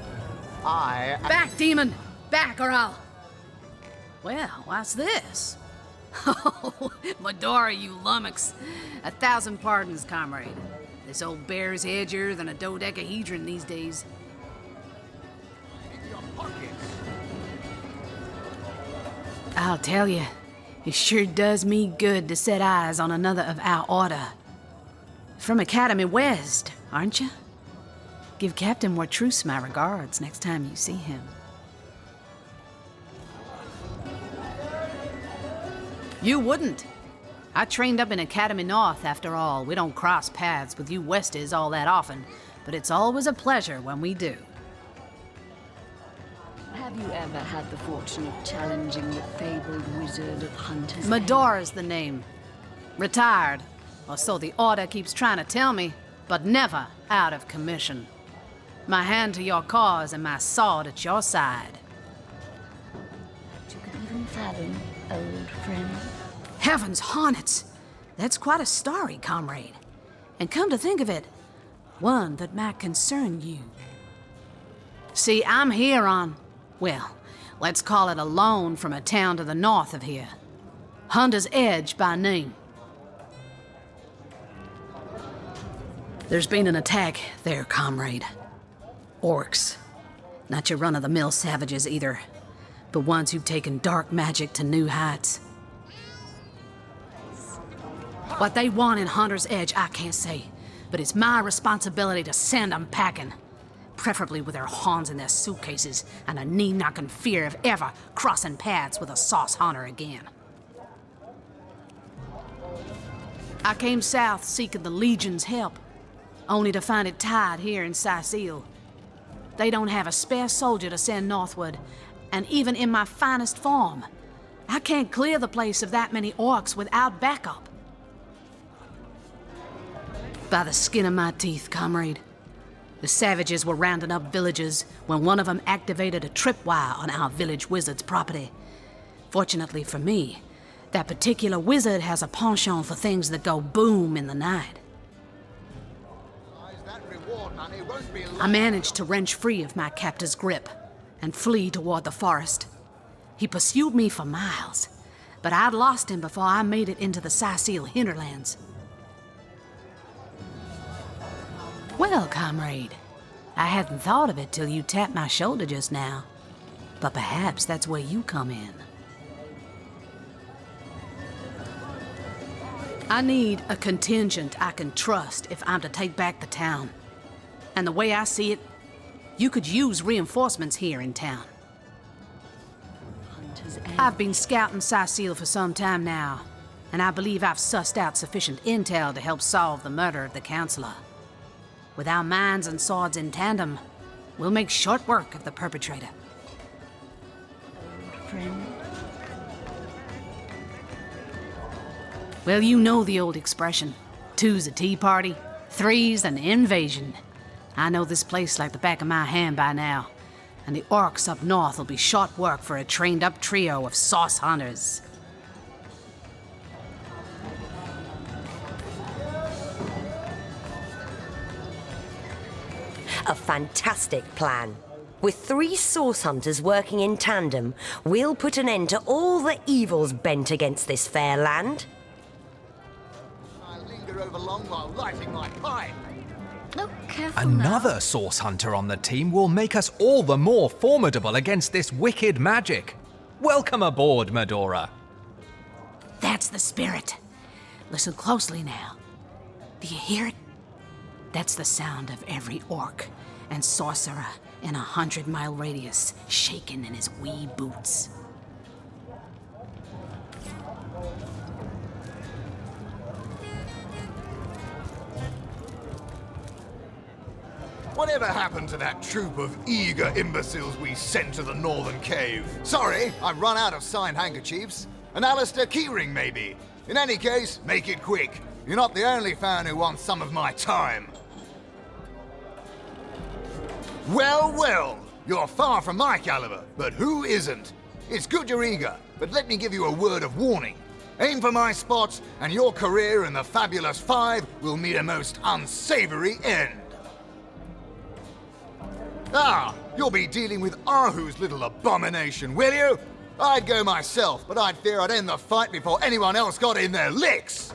I... Back, demon! Back, or I'll... Well, what's this? Oh, Medora, you lummox. 1,000 pardons, comrade. This old bear's edgier than a dodecahedron these days. I'll tell you, it sure does me good to set eyes on another of our order. From Academy West, aren't you? Give Captain Wartruce my regards next time you see him. You wouldn't. I trained up in Academy North, after all. We don't cross paths with you Westies all that often, but it's always a pleasure when we do. Have you ever had the fortune of challenging the fabled wizard of Hunter's Medora's the name. Retired, or so the Order keeps trying to tell me, but never out of commission. My hand to your cause and my sword at your side. You could even fathom, old friend. Heavens hornets! That's quite a story, comrade. And come to think of it, one that might concern you. See, I'm here on, well, let's call it a loan from a town to the north of here. Hunter's Edge by name. There's been an attack there, comrade. Orcs. Not your run-of-the-mill savages either, but ones who've taken dark magic to new heights. What they want in Hunter's Edge, I can't say, but it's my responsibility to send them packing. Preferably with their horns in their suitcases and a knee-knocking fear of ever crossing paths with a sauce hunter again. I came south seeking the Legion's help, only to find it tied here in Cyseal. They don't have a spare soldier to send northward, and even in my finest form, I can't clear the place of that many orcs without backup. By the skin of my teeth, comrade. The savages were rounding up villagers when one of them activated a tripwire on our village wizard's property. Fortunately for me, that particular wizard has a penchant for things that go boom in the night. I managed to wrench free of my captor's grip and flee toward the forest. He pursued me for miles, but I'd lost him before I made it into the Cyseal hinterlands. Well, comrade, I hadn't thought of it till you tapped my shoulder just now, but perhaps that's where you come in. I need a contingent I can trust if I'm to take back the town. And the way I see it, you could use reinforcements here in town. I've been scouting Cyseal for some time now, and I believe I've sussed out sufficient intel to help solve the murder of the Counselor. With our minds and swords in tandem, we'll make short work of the perpetrator. Old friend. Well, you know the old expression. 2's a tea party, 3's an invasion. I know this place like the back of my hand by now, and the orcs up north will be short work for a trained-up trio of sauce hunters. A fantastic plan. With 3 source hunters working in tandem, we'll put an end to all the evils bent against this fair land. I linger over long while lighting my pipe. Oh, careful Another source hunter on the team will make us all the more formidable against this wicked magic. Welcome aboard, Medora. That's the spirit. Listen closely now. Do you hear it? That's the sound of every orc and sorcerer in a 100-mile radius shaking in his wee boots. Whatever happened to that troop of eager imbeciles we sent to the northern cave? Sorry, I've run out of signed handkerchiefs. An Alistair keyring, maybe. In any case, make it quick. You're not the only fan who wants some of my time. Well, well, you're far from my caliber, but who isn't? It's good you're eager, but let me give you a word of warning. Aim for my spots, and your career in the Fabulous Five will meet a most unsavory end. Ah, you'll be dealing with Ahu's little abomination, will you? I'd go myself, but I'd fear I'd end the fight before anyone else got in their licks.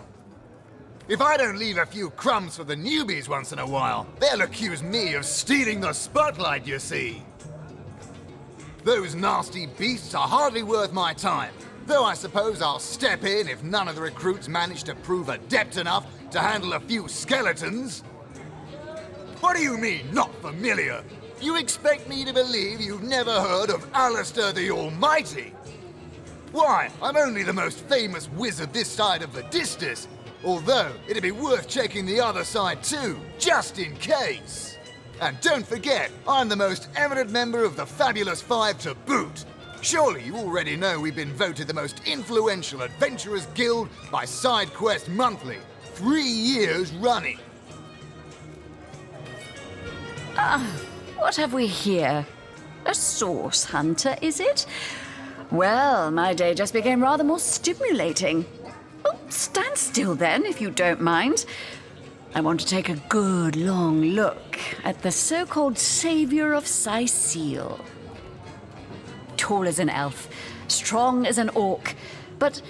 If I don't leave a few crumbs for the newbies once in a while, they'll accuse me of stealing the spotlight, you see. Those nasty beasts are hardly worth my time, though I suppose I'll step in if none of the recruits manage to prove adept enough to handle a few skeletons. What do you mean, not familiar? You expect me to believe you've never heard of Alistair the Almighty? Why, I'm only the most famous wizard this side of the Distis, although it'd be worth checking the other side too, just in case. And don't forget, I'm the most eminent member of the Fabulous Five to boot. Surely you already know we've been voted the most influential adventurers guild by SideQuest Monthly, 3 years running. What have we here? A source hunter, is it? Well, my day just became rather more stimulating. Oh, stand still then, if you don't mind. I want to take a good long look at the so-called savior of Cyseal. Tall as an elf, strong as an orc, but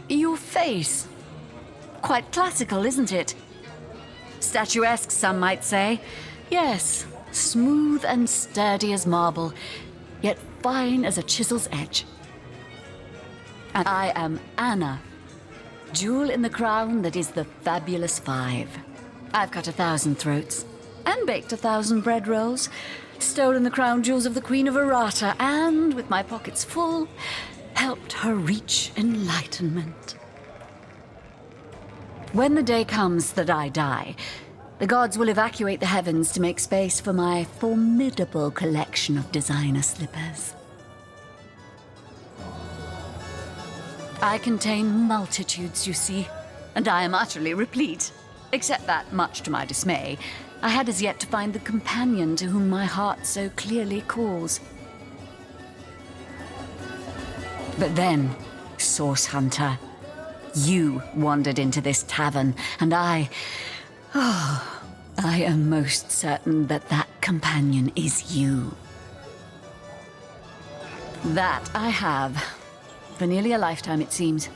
your face, quite classical, isn't it? Statuesque, some might say. Yes, smooth and sturdy as marble, yet fine as a chisel's edge. And I am Anna, jewel in the crown that is the Fabulous Five. I've cut 1,000 throats, and baked 1,000 bread rolls, stolen the crown jewels of the Queen of Errata, and, with my pockets full, helped her reach enlightenment. When the day comes that I die, the gods will evacuate the heavens to make space for my formidable collection of designer slippers. I contain multitudes, you see, and I am utterly replete. Except that, much to my dismay, I had as yet to find the companion to whom my heart so clearly calls. But then, Source Hunter, you wandered into this tavern, and I am most certain that that companion is you. That I have. For nearly a lifetime, it seems.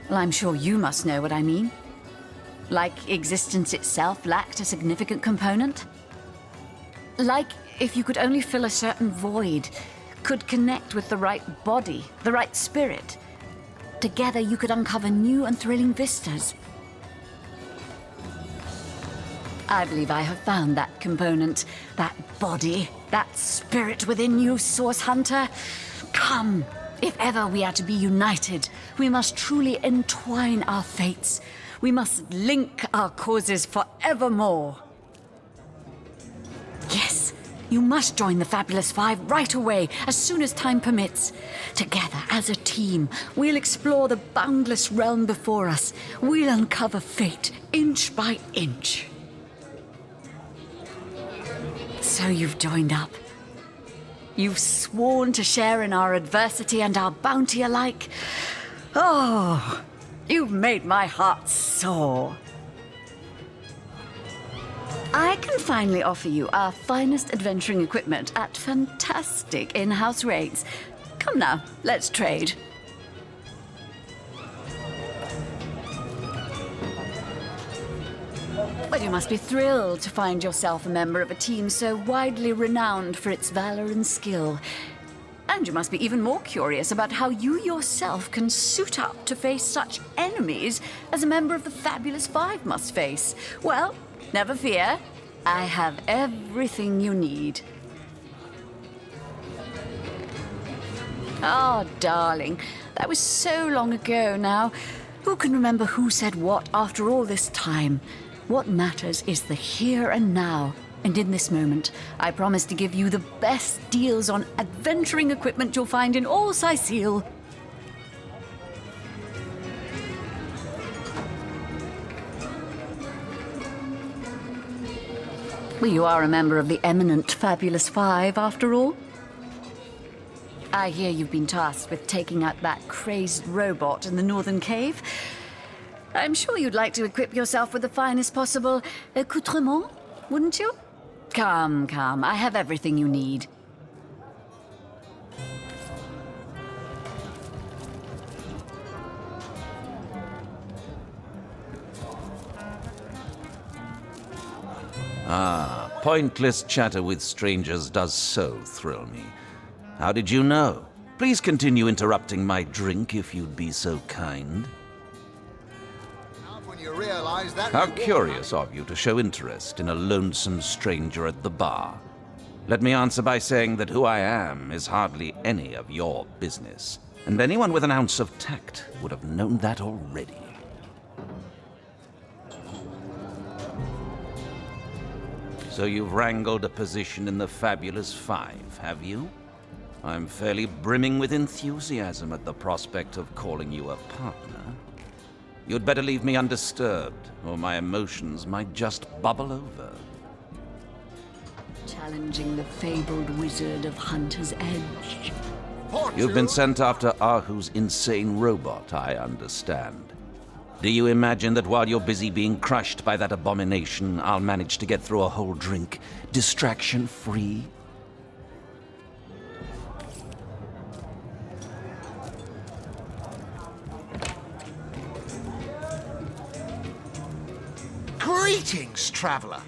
Well, I'm sure you must know what I mean. Like existence itself lacked a significant component? Like if you could only fill a certain void, could connect with the right body, the right spirit. Together you could uncover new and thrilling vistas. I believe I have found that component, that body, that spirit within you, Source Hunter. Come, if ever we are to be united, we must truly entwine our fates. We must link our causes forevermore. Yes, you must join the Fabulous Five right away, as soon as time permits. Together, as a team, we'll explore the boundless realm before us. We'll uncover fate, inch by inch. So you've joined up. You've sworn to share in our adversity and our bounty alike. Oh, you've made my heart soar. I can finally offer you our finest adventuring equipment at fantastic in-house rates. Come now, let's trade. Well, you must be thrilled to find yourself a member of a team so widely renowned for its valor and skill. And you must be even more curious about how you yourself can suit up to face such enemies as a member of the Fabulous Five must face. Well, never fear. I have everything you need. Oh, darling, that was so long ago now. Who can remember who said what after all this time? What matters is the here and now. And in this moment, I promise to give you the best deals on adventuring equipment you'll find in all Cyseal. Well, you are a member of the eminent Fabulous Five, after all. I hear you've been tasked with taking out that crazed robot in the northern cave. I'm sure you'd like to equip yourself with the finest possible accoutrement, wouldn't you? Come, come, I have everything you need. Ah, pointless chatter with strangers does so thrill me. How did you know? Please continue interrupting my drink if you'd be so kind. When you realize that How curious of you to show interest in a lonesome stranger at the bar. Let me answer by saying that who I am is hardly any of your business, and anyone with an ounce of tact would have known that already. So you've wrangled a position in the Fabulous Five, have you? I'm fairly brimming with enthusiasm at the prospect of calling you a partner. You'd better leave me undisturbed, or my emotions might just bubble over. Challenging the fabled wizard of Hunter's Edge. You've been sent after Ahu's insane robot, I understand. Do you imagine that while you're busy being crushed by that abomination, I'll manage to get through a whole drink, distraction-free? Greetings, traveller,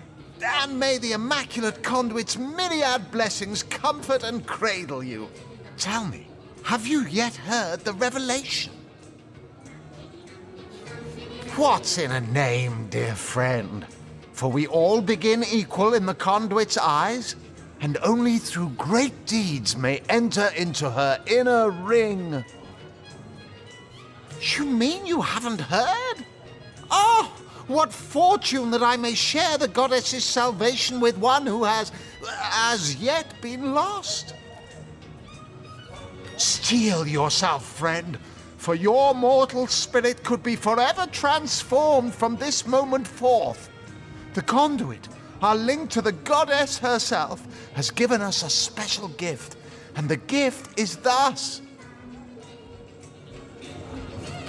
and may the Immaculate Conduit's myriad blessings comfort and cradle you. Tell me, have you yet heard the revelation? What's in a name, dear friend? For we all begin equal in the Conduit's eyes, and only through great deeds may enter into her inner ring. You mean you haven't heard? Oh! What fortune that I may share the goddess's salvation with one who has, as yet, been lost. Steel yourself, friend, for your mortal spirit could be forever transformed from this moment forth. The conduit, our link to the goddess herself, has given us a special gift, and the gift is thus.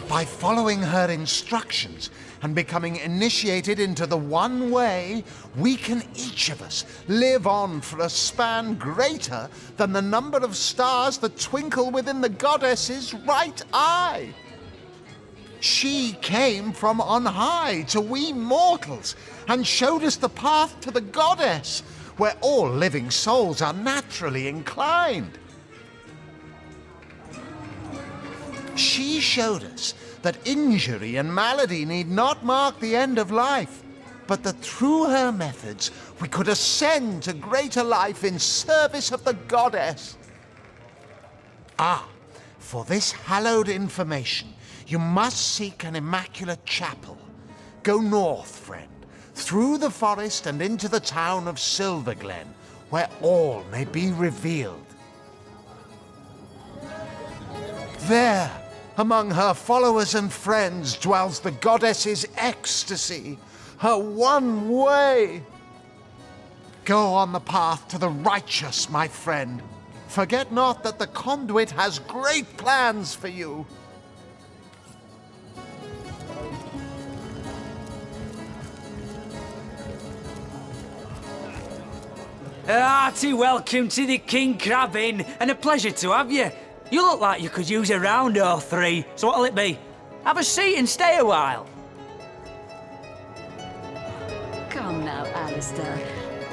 By following her instructions, and becoming initiated into the one way, we can each of us live on for a span greater than the number of stars that twinkle within the goddess's right eye. She came from on high to we mortals and showed us the path to the goddess, where all living souls are naturally inclined. She showed us that injury and malady need not mark the end of life, but that through her methods we could ascend to greater life in service of the goddess. For this hallowed information, you must seek an immaculate chapel. Go north, friend, through the forest and into the town of Silverglen, where all may be revealed. There, among her followers and friends, dwells the goddess's ecstasy, her one way. Go on the path to the righteous, my friend. Forget not that the conduit has great plans for you. Hearty welcome to the King Crab Inn, and a pleasure to have you. You look like you could use a round or three, so what'll it be? Have a seat and stay a while. Come now, Alistair.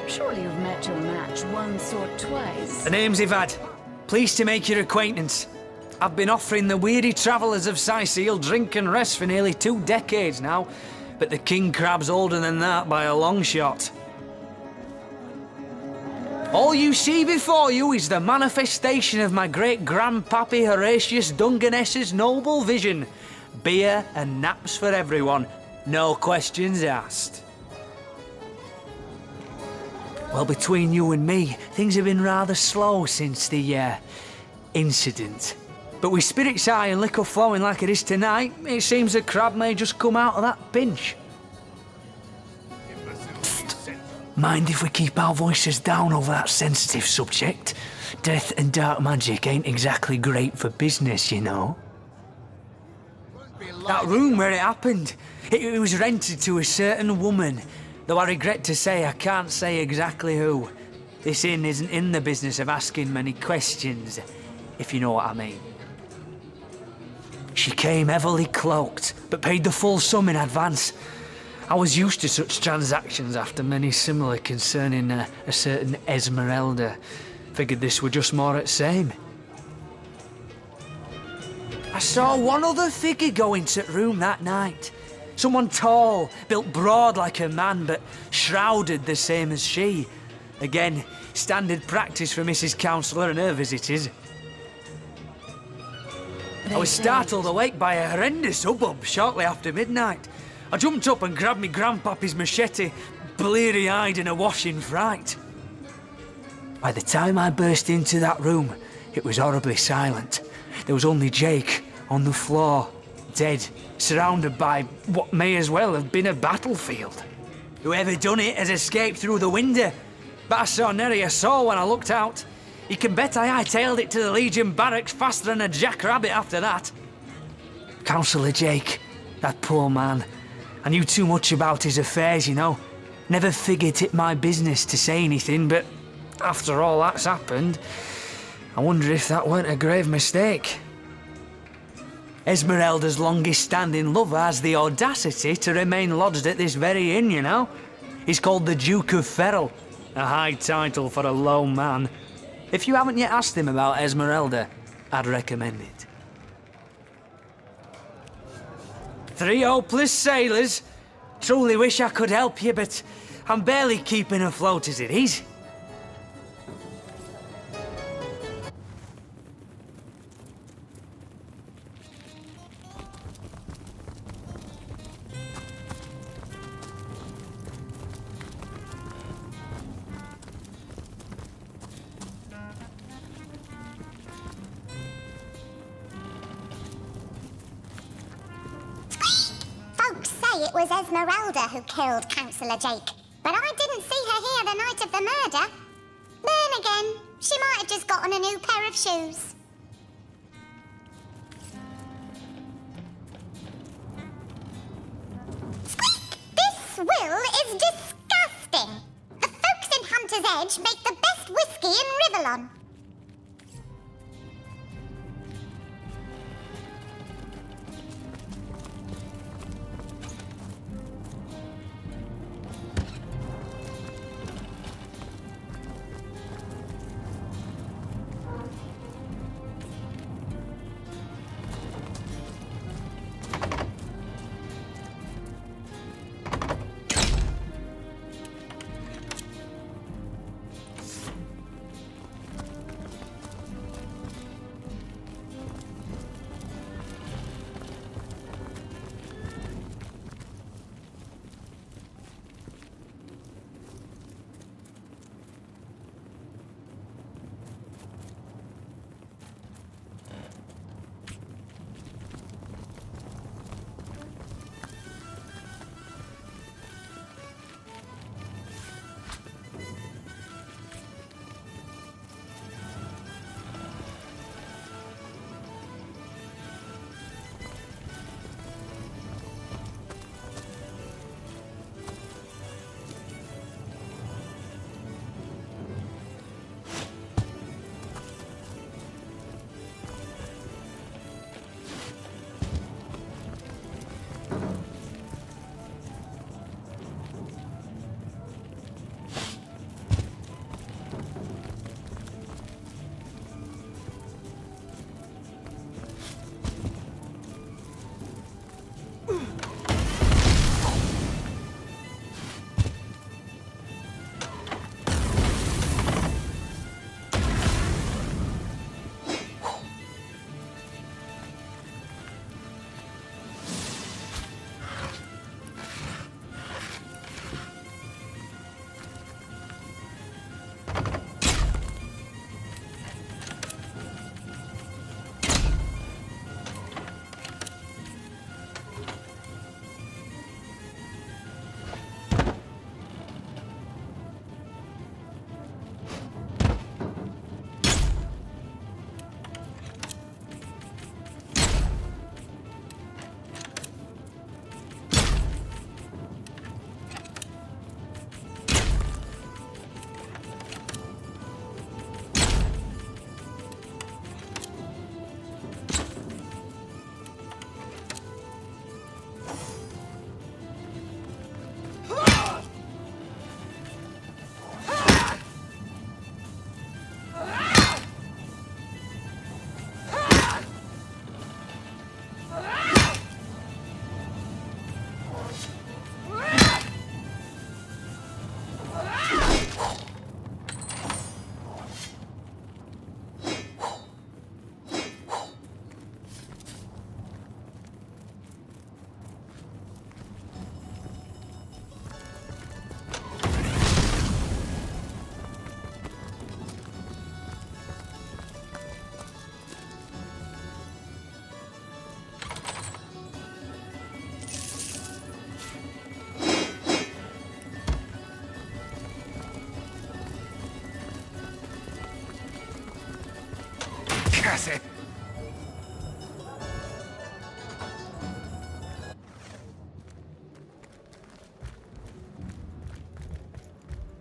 Surely you've met your match once or twice. The name's Ivad. Pleased to make your acquaintance. I've been offering the weary travellers of Cyseal drink and rest for nearly 2 decades now, but the King Crab's older than that by a long shot. All you see before you is the manifestation of my great-grandpappy Horatius Dungeness's noble vision. Beer and naps for everyone, no questions asked. Well, between you and me, things have been rather slow since the, incident. But with spirits high and liquor flowing like it is tonight, it seems the crab may just come out of that pinch. Mind if we keep our voices down over that sensitive subject? Death and dark magic ain't exactly great for business, you know. That room where it happened, it was rented to a certain woman, though I regret to say I can't say exactly who. This inn isn't in the business of asking many questions, if you know what I mean. She came heavily cloaked, but paid the full sum in advance. I was used to such transactions after many similar concerning a certain Esmeralda. Figured this were just more at same. I saw one other figure go into the room that night. Someone tall, built broad like a man, but shrouded the same as she. Again, standard practice for Mrs. Counsellor and her visitors. I was startled awake by a horrendous hubbub shortly after midnight. I jumped up and grabbed me grandpappy's machete, bleary-eyed and awash in fright. By the time I burst into that room, it was horribly silent. There was only Jake on the floor, dead, surrounded by what may as well have been a battlefield. Whoever done it has escaped through the window, but I saw nary a soul when I looked out. You can bet I hightailed it to the Legion barracks faster than a jackrabbit after that. Councillor Jake, that poor man. I knew too much about his affairs, you know. Never figured it my business to say anything, but after all that's happened, I wonder if that weren't a grave mistake. Esmeralda's longest-standing lover has the audacity to remain lodged at this very inn, you know. He's called the Duke of Ferrol, a high title for a low man. If you haven't yet asked him about Esmeralda, I'd recommend it. 3 hopeless sailors. Truly wish I could help you, but I'm barely keeping afloat as it is. It was Esmeralda who killed Councillor Jake, but I didn't see her here the night of the murder. Then again, she might have just gotten a new pair of shoes. Squeak! This will is disgusting. The folks in Hunter's Edge make the best whiskey in Rivellon.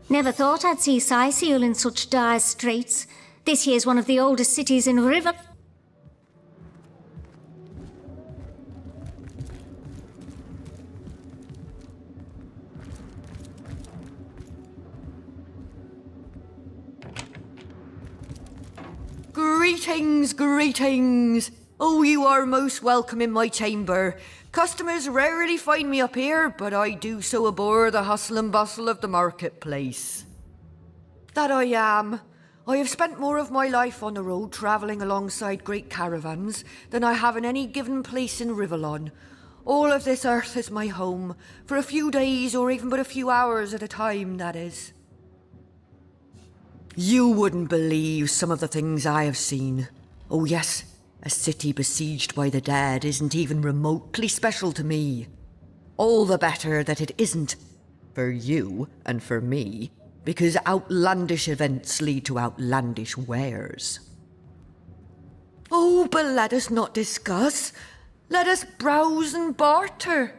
Never thought I'd see Cyseal in such dire straits. This here's one of the oldest cities in River. Greetings, greetings! Oh, you are most welcome in my chamber. Customers rarely find me up here, but I do so abhor the hustle and bustle of the marketplace. That I am. I have spent more of my life on the road travelling alongside great caravans than I have in any given place in Rivellon. All of this earth is my home, for a few days or even but a few hours at a time, that is. You wouldn't believe some of the things I have seen. Oh yes, a city besieged by the dead isn't even remotely special to me. All the better that it isn't. For you and for me. Because outlandish events lead to outlandish wares. Oh, but let us not discuss. Let us browse and barter.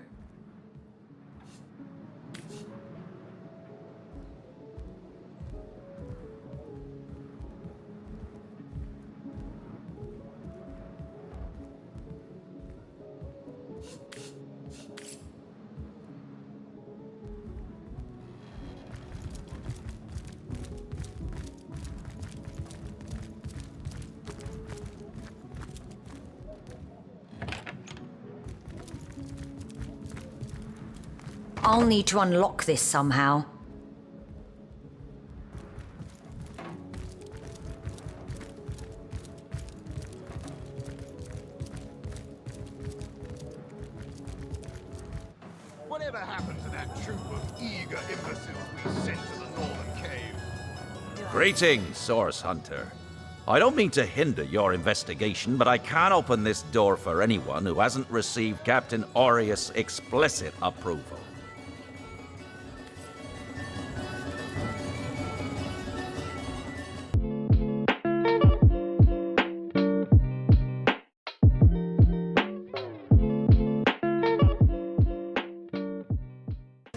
I'll need to unlock this somehow. Whatever happened to that troop of eager imbeciles we sent to the northern cave? Greetings, Source Hunter. I don't mean to hinder your investigation, but I can't open this door for anyone who hasn't received Captain Aureus' explicit approval.